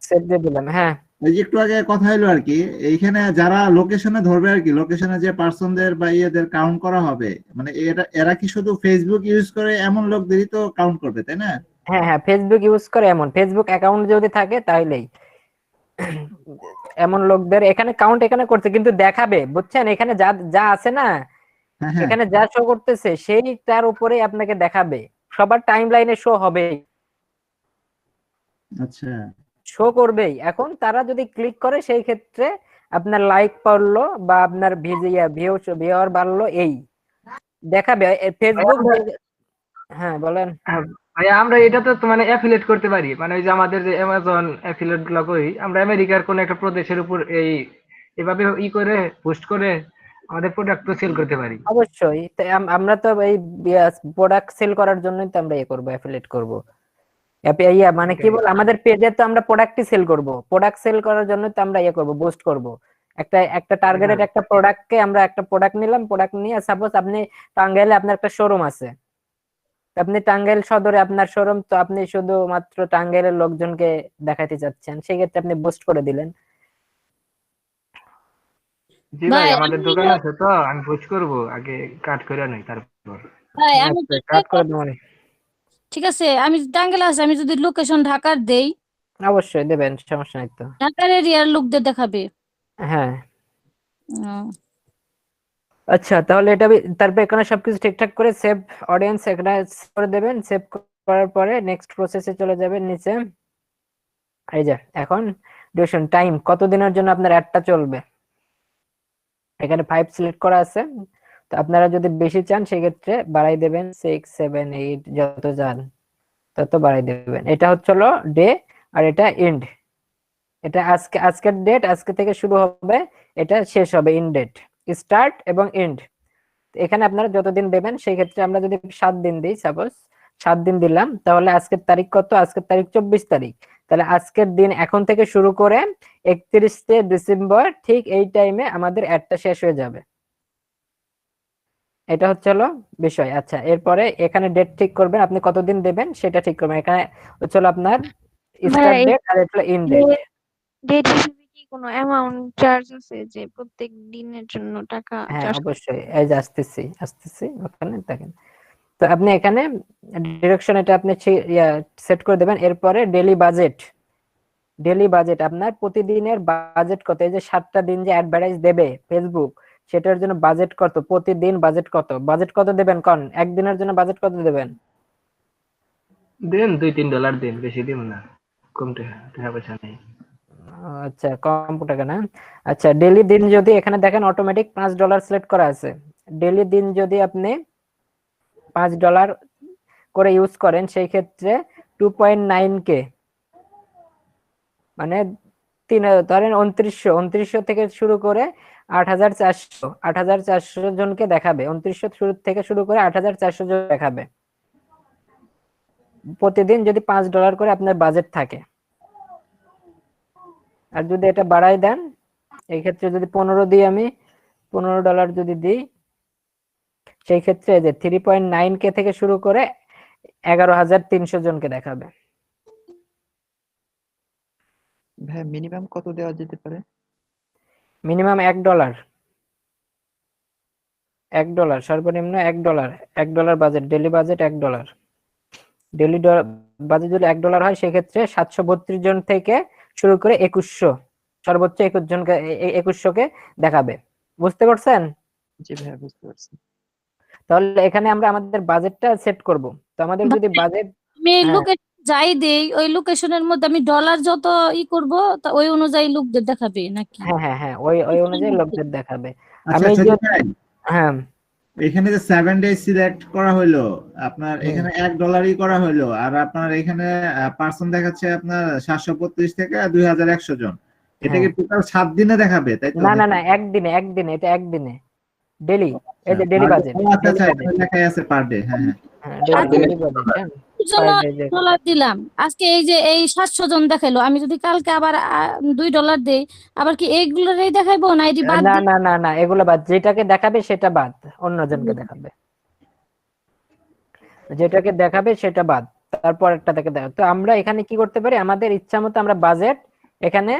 সেভ দিয়ে দিলাম। হ্যাঁ, ওই যে একটু আগে কথা হলো আর কি, এইখানে যারা লোকেশনে ধরবে আর কি, লোকেশনে যে পার্সনদের বা ইয়েদের কাউন্ট করা হবে, মানে এরা কি শুধু ফেসবুক ইউজ করে এমন লোকদেরই তো কাউন্ট করবে, তাই না? হ্যাঁ, হ্যাঁ, ফেসবুক ইউজ করে এমন, ফেসবুক অ্যাকাউন্ট যদি থাকে তাহলেই এমন লোকদের এখানে কাউন্ট এখানে করছে, কিন্তু দেখাবে, বুঝছেন? এখানে যা যা আছে না, হ্যাঁ হ্যাঁ, এখানে যা শো করতেছে সেইটার উপরে আপনাকে দেখাবে, সবার টাইম লাইনে শো হবে, আচ্ছা শো করবেই। এখন তারা যদি ক্লিক করে সেই ক্ষেত্রে আপনার লাইক পড়লো বা আপনার ভিউয়ার বাড়লো, এই দেখাবে ফেসবুক। হ্যাঁ, বলেন। ভাই আমরা এটা তো মানে অ্যাফিলিয়েট করতে পারি, মানে ওই যে আমাদের যে অ্যামাজন অ্যাফিলিয়েট গুলো করি, আমরা আমেরিকার কোন একটা প্রদেশের উপর এভাবে করে পোস্ট করে আমাদের প্রোডাক্ট তো সেল করতে পারি। অবশ্যই, তাই আমরা তো এই প্রোডাক্ট সেল করার জন্যই তো আমরা করবো, অ্যাফিলিয়েট করবো। মানে কি বল, আমাদের পেজে তো আমরা প্রোডাক্টই সেল করব, প্রোডাক্ট সেল করার জন্য তো আমরা করব, বুস্ট করব। একটা টার্গেটেড একটা প্রোডাক্টকে আমরা একটা প্রোডাক্ট নিলাম, প্রোডাক্ট নিয়ে সাপোজ আপনি টাঙ্গাইলে আপনার একটা শোরুম আছে, আপনি টাঙ্গাইল সদরে আপনার শোরুম, তো আপনি শুধুমাত্র টাঙ্গাইলের লোকজনকে দেখাতে চাচ্ছেন, সেই ক্ষেত্রে আপনি বুস্ট করে দিলেন। জি ভাই, আমাদের দোকান আছে তো, আমি পোস্ট করব, আগে কাট করে নেই তারপর। ভাই আমি কাট করে দেবো। ঠিক আছে, আমি টাঙ্গাইলে আছি, আমি যদি লোকেশন ঢাকার দেই, অবশ্যই দেবেন, সমস্যা নাই তো। ঢাকার এরিয়ার লোকদের দেখাবে। হ্যাঁ, ও, আচ্ছা, তাহলে এটা তারপর এখানে সবকিছু ঠিকঠাক করে সেভ অডিয়েন্স এখানে করে দেবেন। সেভ করার পরে নেক্সট প্রসেসে চলে যাবেন নিচে। এই যে এখন ডিউরেশন টাইম, কতদিনের জন্য আপনার অ্যাডটা চলবে, এখানে 5 সিলেক্ট করা আছে। তো আপনারা যদি বেশি চান সেক্ষেত্রে বাড়াই দেবেন, 6, 7, 8 যত যান তত বাড়াই দেবেন। এটা হচ্ছিল ডে, আর এটা এন্ড। এটা আজকের ডেট, আজকে থেকে শুরু হবে, এটা শেষ হবে ইন ডেট, স্টার্ট এবং এন্ড। এখানে আপনারা যতদিন দেবেন, সেই ক্ষেত্রে আমরা যদি 7 দিন দিই, সাপোজ 7 দিন দিলাম, তাহলে আজকের তারিখ কত? আজকের তারিখ 24 তারিখ। তাহলে আজকের দিন এখন থেকে শুরু করে 31শে ডিসেম্বর ঠিক এই টাইমে আমাদের অ্যাডটা শেষ হয়ে যাবে। এটা হচ্ছে হলো বিষয়। আচ্ছা, এরপরে এখানে ডেট ঠিক করবেন, আপনি কতদিন দেবেন সেটা ঠিক করবেন। এখানে হচ্ছে হলো আপনার স্টার্ট ডেট আর এটা এন্ড ডেট। ডেট হিসেবে কি কোনো অ্যামাউন্ট চার্জ আছে, যে প্রত্যেক দিনের জন্য টাকা হ্যাঁ, চার্জ? অবশ্যই, এই যে আসতেছি ওখানে দেখেন। তো আপনি এখানে ডিরেকশন এটা আপনি সেট করে দেবেন। এরপরে ডেইলি বাজেট আপনার প্রতিদিনের বাজেট কত? এই যে 7টা দিন যে অ্যাডভার্টাইজ দেবে ফেসবুক, সেটার জন্য বাজেট কত? প্রতিদিন বাজেট কত দেবেন? কোন একদিনের জন্য বাজেট কত দেবেন? দেন $2-3 দেন, বেশি দিব না, কম টাকা পয়সা নেই। আচ্ছা, কম টাকা না। আচ্ছা, ডেইলি দিন যদি এখানে দেখেন অটোমেটিক $5 সিলেক্ট করা আছে। ডেইলি দিন যদি আপনি $5 করে ইউজ করেন, সেই ক্ষেত্রে 2.9K মানে ধরেন 2900 থেকে শুরু করে 8400 জনকে দেখাবে। 2900 শুরু থেকে শুরু করে 8400 জন দেখাবে প্রতিদিন, যদি $5 করে আপনার বাজেট থাকে। আর যদি এটা বাড়াই দেন, এই ক্ষেত্রে যদি 15 দিই, আমি $15 যদি দিই, সেই ক্ষেত্রে যে 3.9K থেকে শুরু করে 11300 জনকে দেখাবে। ভাই মিনিমাম কত দেওয়া যেতে পারে? মিনিমাম $1, সর্বনিম্ন $1 budget, daily budget $1। Daily budget যদি $1 হয়, সেক্ষেত্রে 732 জন থেকে শুরু করে 2100, সর্বোচ্চ 21 জনকে 2100কে দেখাবে। বুঝতে পারছেন? জি ভাই, বুঝতে পারছি। তাহলে এখানে আমরা আমাদের বাজেটটা সেট করব। তো আমাদের যদি বাজেট, আমি লোকেশন যাই দেই, ওই লোকেশনের মধ্যে আমি ডলার যত করব, ওই অনুযায়ী লোকদের দেখাবে নাকি? হ্যাঁ, ওই অনুযায়ী লোকদের দেখাবে। আচ্ছা আমি সজীব ভাই, হ্যাঁ, এখানে যে 7 ডে সিলেক্ট করা হলো, আপনার এখানে $1 করা হলো, আর আপনার এখানে পার্সন দেখাচ্ছে আপনার 732 থেকে 2100 জন। এটা কি টোটাল 7 দিনে দেখাবে, তাই তো? না, একদিনে, এটা একদিনে ডেইলি। এই যে ডেইলি বাজেট, আচ্ছা, এখানে লেখাই আছে পার ডে। হ্যাঁ ডেইলি বাজেট। $2 দিলাম আজকে, এই যে এই 700 জন দেখাইলো, আমি যদি কালকে আবার $2 দেই, আবার কি এইগুলোরই দেখাইবো না এটি বাদ? না, এগুলো বাদ, যেটাকে দেখাবে সেটা বাদ, অন্যজনকে দেখাবে। যেটাকে দেখাবে সেটা বাদ, তারপর একটা থেকে দেখাবে। তো আমরা এখানে কি করতে পারি, আমাদের ইচ্ছা মতো আমরা বাজেট এখানে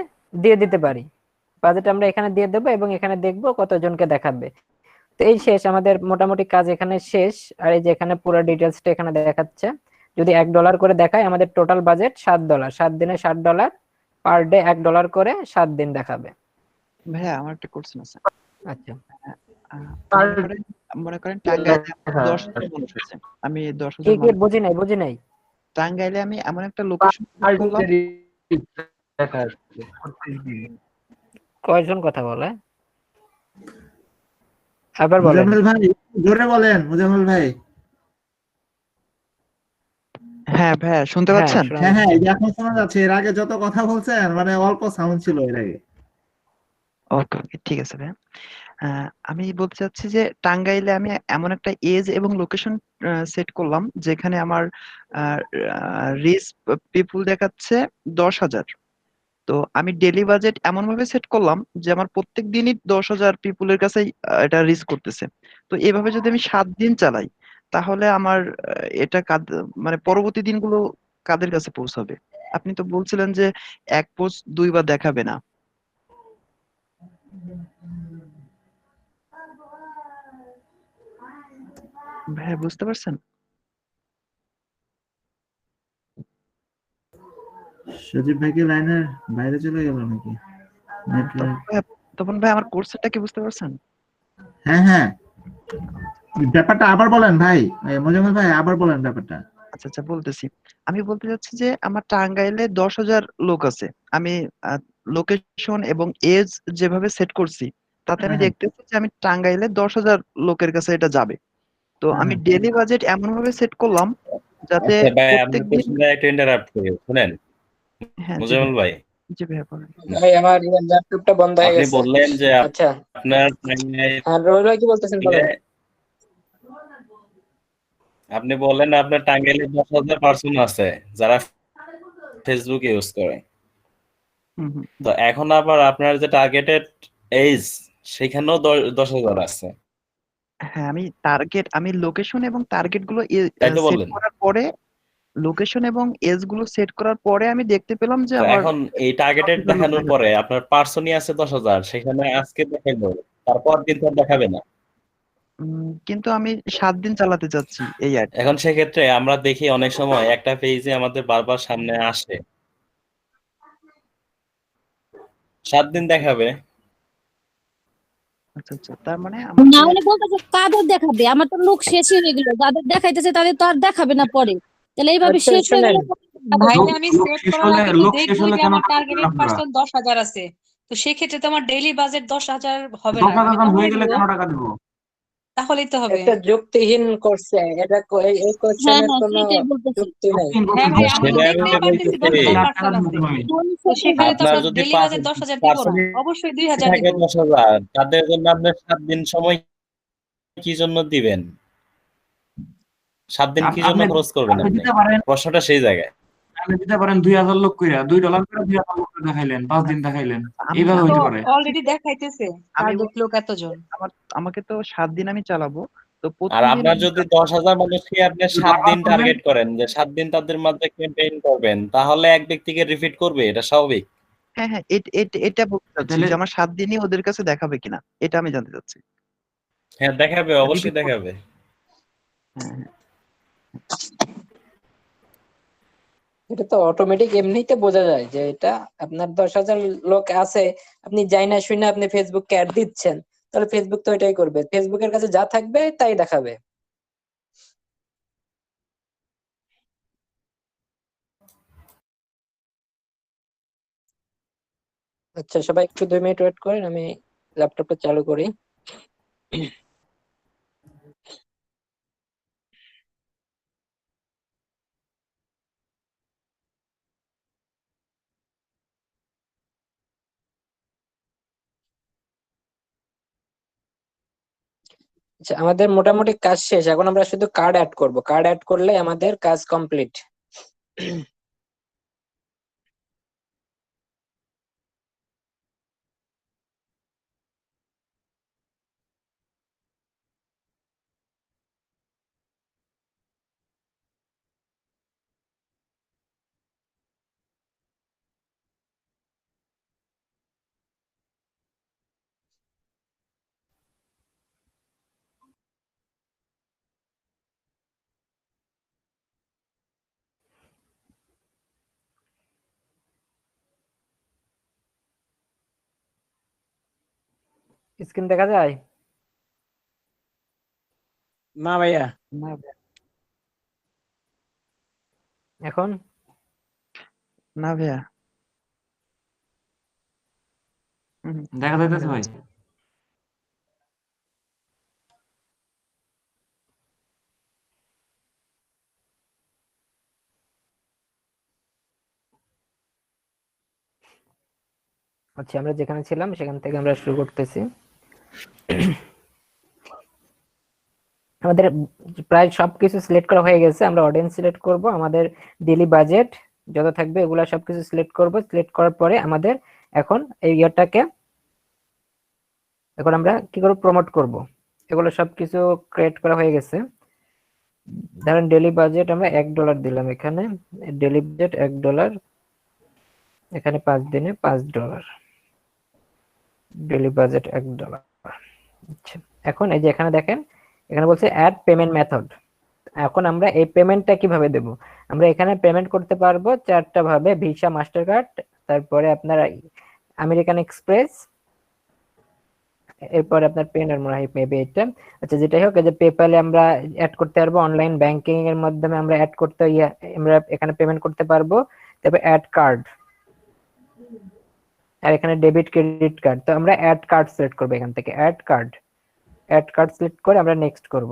দিয়ে দিতে পারি। বাজেট আমরা এখানে দিয়ে দেবো এবং এখানে দেখবো কতজনকে দেখাবে। তো এই শেষ, আমাদের মোটামুটি কাজ এখানে শেষ। আর এই যে এখানে পুরো ডিটেলসটা এখানে দেখাচ্ছে। যদি $1 করে দেখায়, আমাদের টোটাল বাজেট $7, 7 দিনে $7, পার ডে $1 করে 7 দিন দেখাবে। ভাইয়া আমার একটা কোশ্চেন আছে। আচ্ছা, মনে করেন টাঙ্গাইলে 10,000 মানুষ আছে, আমি কি 10,000 কি মানুষ বুঝি নাই। টাঙ্গাইলে আমি এমন একটা লোকেশন করলাম। কয়জন কথা বলে, আবার বলেন। মুজাম্মেল ভাই জোরে বলেন, মুজাম্মেল ভাই। হ্যাঁ ভাইয়া শুনতে হ্যাঁ, পাচ্ছেন? শোনা হ্যাঁ হ্যাঁ, যাচ্ছে। এই যে এখন শোনা যাচ্ছে। এর আগে যত কথা বলছেন মানে অল্প সাউন্ড ছিল এর আগে। ওকে ওকে, ঠিক আছে ভাইয়া। আমি বলতে চাচ্ছি যে টাঙ্গাইলে আমি এমন একটা এজ এবং লোকেশন সেট করলাম যেখানে আমার রিচ পিপুল দেখাচ্ছে 10,000। তো আমি ডেলি বাজেট এমন ভাবে সেট করলাম যে আমার প্রত্যেক দিনই 10,000 পিপুলের কাছে এটা রিচ করতেছে। তো এভাবে যদি আমি 7 দিন চালাই তাহলে আমার এটা মানে পরবর্তী দিনগুলো কাদের কাছে পৌঁছাবে? আপনি তো বলছিলেন যে এক পোস্ট দুইবার দেখাবে না। ভাইয়া বুঝতে পারছেন? সজীব ভাই কি লাইনের বাইরে চলে গেল নাকি? নেটওয়ার্ক। তপন ভাই আমার কোর্সটা কি বুঝতে পারছেন? হ্যাঁ হ্যাঁ, ব্যাপারটা আবার বলেন ভাই। মুজাম্মেল ভাই আবার বলেন ব্যাপারটা। আচ্ছা আচ্ছা, বলতেছি। আমি বলতে চাচ্ছি যে আমার টাঙ্গাইলে 10,000 লোক আছে। আমি লোকেশন এবং এজ যেভাবে সেট করছি তাতে আমি হ্যাঁ দেখতেছি যে আমি টাঙ্গাইলে 10,000 লোকের কাছে এটা যাবে। তো আমি হ্যাঁ ডেইলি বাজেট এমন ভাবে সেট করলাম যাতে আচ্ছা ভাই, আপনার প্রত্যেকদিন। কোশ্চেনটা একটু ইন্টারাপ্ট করি, শুনেন হ্যাঁ জি মুজাম্মেল ভাই। জি ভাইয়া বলেন। ভাই আমার ল্যাপটপটা বন্ধ হয়ে আপনি গেছে। বললেন যে আচ্ছা, আপনার আর রোহিত ভাই কি বলতেছেন বলেন। আপনি বললেন আপনার টাঙ্গাইলে 10,000 পার্সন আছে যারা ফেসবুক ইউজ করে। হুম হুম। তো এখন আবার আপনার যে টার্গেটেড এজ সেখানেও 10,000 আছে, হ্যাঁ, আমি লোকেশন এবং টার্গেট গুলো তাই তো সেট বললেন? করার পরে, লোকেশন এবং এজ গুলো সেট করার পরে আমি দেখতে পেলাম যে তো আমার এখন এই টার্গেটেড 10,000 লোক দেখানোর দেখাচ্ছে। পরে আপনার পার্সনই আছে 10,000, সেখানে আজকে দেখাইলো, তারপর দিন তো আর দেখাবে না। কিন্তু আমি 7 দিন চালাতে চাচ্ছি এই অ্যাড। এখন সেক্ষেত্রে আমরা দেখি অনেক সময় একটা পেজে আমাদের বারবার সামনে আসে 7 দিন দেখাবে। আচ্ছা আচ্ছা, তার মানে আমাকে না উনি বলতেছে কাদের দেখাবে, আমার তো লোক শেষ হয়ে গেল, যাদের দেখাইতেছে তাদের তো আর দেখাবে না পরে। তাহলে এইভাবে আচ্ছা শেষ হয়ে গেলে শোনেন, ভাইলে আমি লোক সেট শেষ করার হলে আগে তো লোক শেষ দেখবোই হলে যে কেন আমার টাকা দিবেন টার্গেটেড আপনারা? পার্সন 10,000 আছে। তো সেক্ষেত্রে তো আমার ডেইলি বাজেট 10,000 হবে না, 10,000 আমি হয়ে কমাই গেলে দিব। কেন টাকা দিব? তাহলেই তো হবে। একটা যুক্তিহীন করছে এটা, এই হ্যাঁ কোশ্চেনের হ্যাঁ, কোনো সেইটাই বলতেছি। যুক্তি নাই। হ্যাঁ ভাই, আমি তো সেটা আমি দেখতেই তো পারতেছি বলতেছি, 10,000 8 টাকা পার্সন দিব আছে। আমি। তো সেখানে তো আপনার আমার যদি ডেইলি বাজেট 10,000 দিব না, পার্সনই অবশ্যই 2,000 থাকে দিব। 10,000, তাদের জন্য আপনি 7 দিন সময় কি জন্য দিবেন? 7 দিন কি জন্য আপনি খরচ করবেন আপনি আপনি? দিতে পারেন, প্রশ্নটা সেই জায়গায়। আপনি দিতে পারেন 2,000 লোক কইরা, $2 করে 2,000 লোক দেখাইলেন, 5 দিন দেখাইলেন, আমি এইভাবে আমি তো হইতে পারে। অলরেডি দেখাইতেছে আমি টার্গেট বলছি লোক যে এতজন। আমাকে তো 7 দিন আমি চালাবো। তো আর প্রতিদিন আপনার যদি 10,000 মানুষকে আপনি 7 বারবার দিন করবেন। টার্গেট করেন যে 7 দিন তাদের মাঝে ক্যাম্পেইন করবেন, তাহলে এক ব্যক্তিকে রিপিট করবে, এটা স্বাভাবিক। হ্যাঁ হ্যাঁ, এটা বলতে চাচ্ছি তাহলে যে আমার 7 দিনই ওদের কাছে দেখাবে কিনা, এটা আমি জানতে চাচ্ছি। হ্যাঁ দেখাবে, অবশ্যই রিপিট করবেন। দেখাবে। হ্যাঁ হ্যাঁ। এটা তো অটোমেটিক এমনিতে বোঝা যায় যে এটা আপনার 10,000 লোক আছে, আপনি যাই না শুনে আপনি ফেসবুককে অ্যাড দিচ্ছেন, তাহলে ফেসবুক তো এটাই করবে, ফেসবুকের কাছে যা থাকবে তাই দেখাবে। আচ্ছা সবাই একটু 2 মিনিট ওয়েট করেন, আমি ল্যাপটপটা চালু করি। আচ্ছা, আমাদের মোটামুটি কাজ শেষ, এখন আমরা শুধু কার্ড অ্যাড করব, কার্ড অ্যাড করলে আমাদের কাজ কমপ্লিট। স্ক্রিন দেখা যায়? না ভাইয়া। না। এখন না ভাইয়া। দেখা যাইতেছে ভাই। আচ্ছা, আমরা যেখানে ছিলাম সেখান থেকে আমরা শুরু করতেছি। আমাদের প্রায় সবকিছু সিলেক্ট করা হয়ে গেছে। আমরা অডিয়েন্স সিলেক্ট করব, আমাদের ডেইলি বাজেট যত থাকবে এগুলা সবকিছু সিলেক্ট করব। সিলেক্ট করার পরে আমাদের এখন এই ইয়ারটাকে এখন আমরা কি করব, প্রমোট করব। এগুলো সবকিছু ক্রিয়েট করা হয়ে গেছে। ধরেন ডেইলি বাজেট আমরা $1 দিলাম, এখানে ডেইলি বাজেট $1, এখানে 5 দিনে $5, ডেইলি বাজেট $1। আচ্ছা, এখন এই যে এখানে দেখেন, এখানে বলছে অ্যাড পেমেন্ট মেথড। এখন আমরা এই পেমেন্টটা কিভাবে দেব? আমরা এখানে পেমেন্ট করতে পারবো 4টা ভাবে, ভিসা, মাস্টার কার্ড, তারপরে আপনার আমেরিকান এক্সপ্রেস, এরপরে আপনার পেন আর মনে হয় মেবি এটা। আচ্ছা, যেটাই হোক, এই যে পেপ্যালে আমরা অ্যাড করতে পারবো, অনলাইন ব্যাংকিং এর মাধ্যমে আমরা অ্যাড করতে আমরা এখানে পেমেন্ট করতে পারবো। তারপর অ্যাড কার্ড, আর এখানে ডেবিট ক্রেডিট কার্ড। তো আমরা অ্যাড কার্ড সিলেক্ট করবো, এখান থেকে অ্যাড কার্ড সিলেক্ট করে আমরা নেক্সট করব।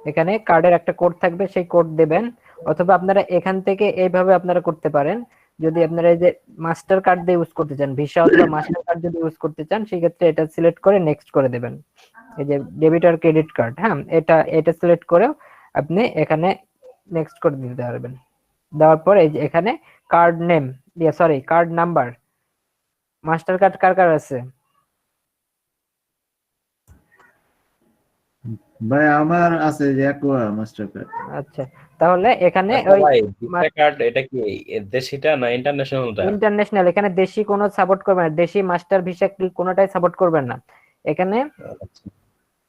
এখানে কার্ডের একটা কোড থাকবে, সেই কোড দেবেন, অথবা আপনারা এখান থেকে এইভাবে আপনারা করতে পারেন। যদি আপনারা এই যে মাস্টার কার্ড দিয়ে ইউজ করতে চান, ভিসা অথবা মাস্টার কার্ড যদি ইউজ করতে চান, সেই ক্ষেত্রে এটা সিলেক্ট করে নেক্সট করে দেবেন। এই যে ডেবিট আর ক্রেডিট কার্ড, হ্যাঁ, এটা সিলেক্ট করে আপনি এখানে নেক্সট করে দিতে পারবেন। দেওয়ার পর এই যে এখানে card name, card number, master card কার কার আছে? ভাই আমার আছে যে অ্যাকোয়া মাস্টার কার্ড। আচ্ছা, তাহলে এখানে আচ্ছা ওই ভাই, ভিসা কার্ড এটা কি দেশিটা না ইন্টারন্যাশনালটা? ইন্টারন্যাশনাল, এখানে দেশি কোনো সাপোর্ট করবে না, দেশি মাস্টার ভিসা কোনোটাই সাপোর্ট করবেন না। এখানে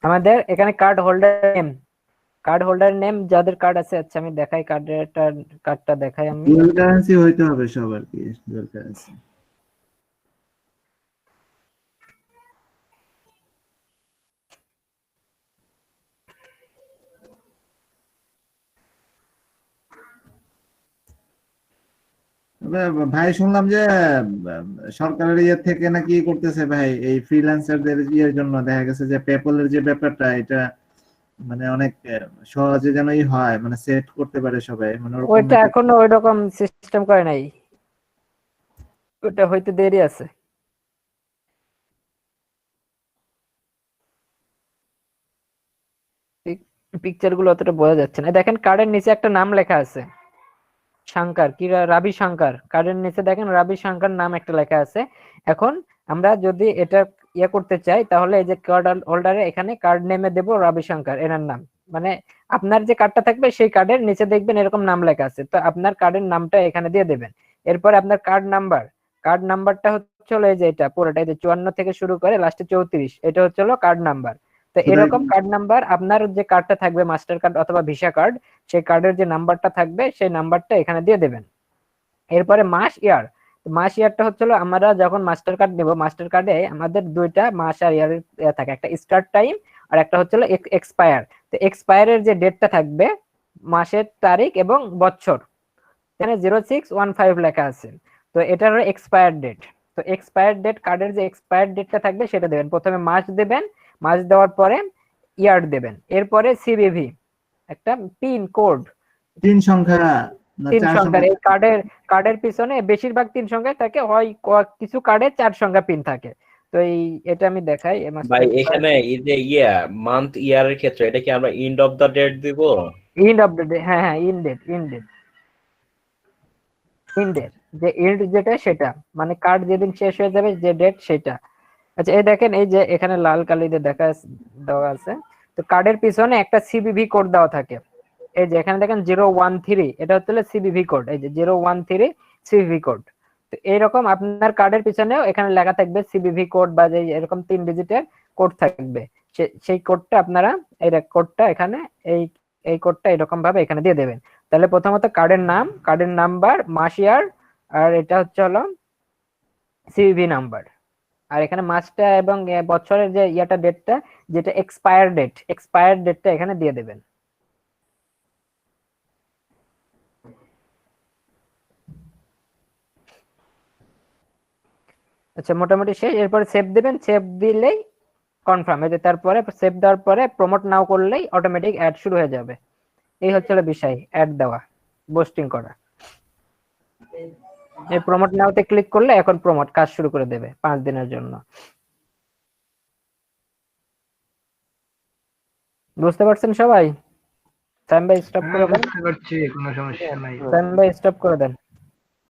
আমাদের এখানে কার্ড হোল্ডার নেম যাদের কার্ড আছে। আচ্ছা, আমি দেখাই কার্ডটা দেখাই আমি। ডুয়াল কারেন্সি হইতে হবে সবার, কি ডুয়াল কারেন্সি। ভাই শুনলাম যে সরকারের ইয়ে থেকে নাকি করতেছে ভাই এই ফ্রিল্যান্সারদের ইয়ের জন্য, দেখা গেছে যে পেপলের যে ব্যাপারটা, এটা মানে অনেক সহজে যেনই হয়, মানে সেট করতে পারে সবাই, মানে ওইটা এখনো ওইরকম সিস্টেম করে নাই, ওটা হয়তো দেরি আছে। পিকচার গুলো অতটা বোঝা যাচ্ছে না। দেখেন কার্ডের নিচে একটা নাম লেখা আছে, শঙ্কর, কি রাবি শঙ্কর। কার্ডের নিচে দেখেন রাবি শঙ্কর নাম একটা লেখা আছে। এখন আমরা যদি এটা ইয়ে করতে চাই, তাহলে এই যে কার্ড হোল্ডারে এখানে কার্ড নেমে দেব রাবি শঙ্কর, এনার নাম। মানে আপনার যে কার্ডটা থাকবে সেই কার্ডের নিচে দেখবেন এরকম নাম লেখা আছে, তো আপনার কার্ডের নামটা এখানে দিয়ে দেবেন। এরপর আপনার কার্ড নাম্বারটা হচ্ছে এই যে এটা পুরোটা, এই যে 54 থেকে শুরু করে লাস্টে 34, এটা হচ্ছে কার্ড নাম্বার। তো এরকম কার্ড নাম্বার আপনার যে কার্ডটা থাকবে, মাস্টার কার্ড অথবা ভিসা কার্ড, সেই কার্ডের যে নাম্বারটা থাকবে সেই নাম্বারটা এখানে দিয়ে দেবেন। এরপরে মাস ইয়ারটা হচ্ছে আমরা যখন মাস্টার কার্ড নেব, মাস্টার কার্ডে আমাদের দুইটা মাস আর ইয়ার থাকে, একটা স্টার্ট টাইম আর একটা হচ্ছে এক্সপায়ার। তো এক্সপায়ারের যে ডেটটা থাকবে, মাসের তারিখ এবং বছর, এখানে 0615 লেখা আছে। তো এটা হলো এক্সপায়ার ডেট। তো এক্সপায়ার ডেট, কার্ডের যে এক্সপায়ার ডেটটা থাকবে সেটা দেবেন। প্রথমে মাস দেবেন, মাস দেওয়ার পরে ইয়ার দেবেন, এরপরে সিভিভি, একটা পিন কোড, 3 সংখ্যা না 3 4 সংখ্যার। সংখ্যা। এই কার্ডের পিছনে বেশিরভাগ 3 সংখ্যা থাকে, হয় কিছু কার্ডে 4 সংখ্যা পিন থাকে। তো এটা আমি দেখাই। ভাই এখানে এই যে মান্থ ইয়ারের ক্ষেত্রে এটা কি আমরা এন্ড অফ দা ডেট দিব? এন্ড অফ দ্য ডে, হ্যাঁ, এন্ড ডেট, যে এন্ড যেটা সেটা, মানে কার্ড যেদিন শেষ হয়ে যাবে যে ডেট সেটা। আচ্ছা, এই দেখেন এই যে এখানে লাল কালি দিয়ে দেওয়া আছে। তো কার্ডের পিছনে একটা সিভিভি কোড দেওয়া থাকে। এই যে এখানে দেখেন 013, এটা হচ্ছে সিভিভি কোড, এই যে 013 সিভিভি কোড। তো এইরকম আপনার কার্ডের পিছনেও এখানে লেখা থাকবে সিভিভি কোড, বা যে এরকম 3 ডিজিটের কোড থাকবে। সেই কোডটা আপনারা এই কোডটা এখানে এই কোডটা এরকম ভাবে এখানে দিয়ে দেবেন। তাহলে প্রথমত কার্ডের নাম, কার্ডের নাম্বার, মাস ইয়ার, আর এটা হচ্ছে সিভিভি নাম্বার। আর এখানে মাসটা এবং বছরের যে ইয়াটা ডেটটা, যেটা এক্সপায়ার ডেটটা এখানে দিয়ে দেবেন। আচ্ছা, মোটামুটি শেষ। এরপরে সেভ দেবেন, সেভ দিলেই কনফার্ম। এই যে তারপরে সেভ দেওয়ার পরে প্রমোট নাও করলেই অটোমেটিক অ্যাড শুরু হয়ে যাবে। এই হচ্ছে বিষয়, অ্যাড দেওয়া, পোস্টিং করা। এই প্রমোট নাওতে ক্লিক করলে এখন প্রমোট কাজ শুরু করে দেবে 5 দিনের জন্য। বুঝতে পারছেন সবাই? সাইম ভাই স্টপ করে দেন। বুঝতে পারছি, কোনো সমস্যা নাই। সাইম ভাই স্টপ করে দেন।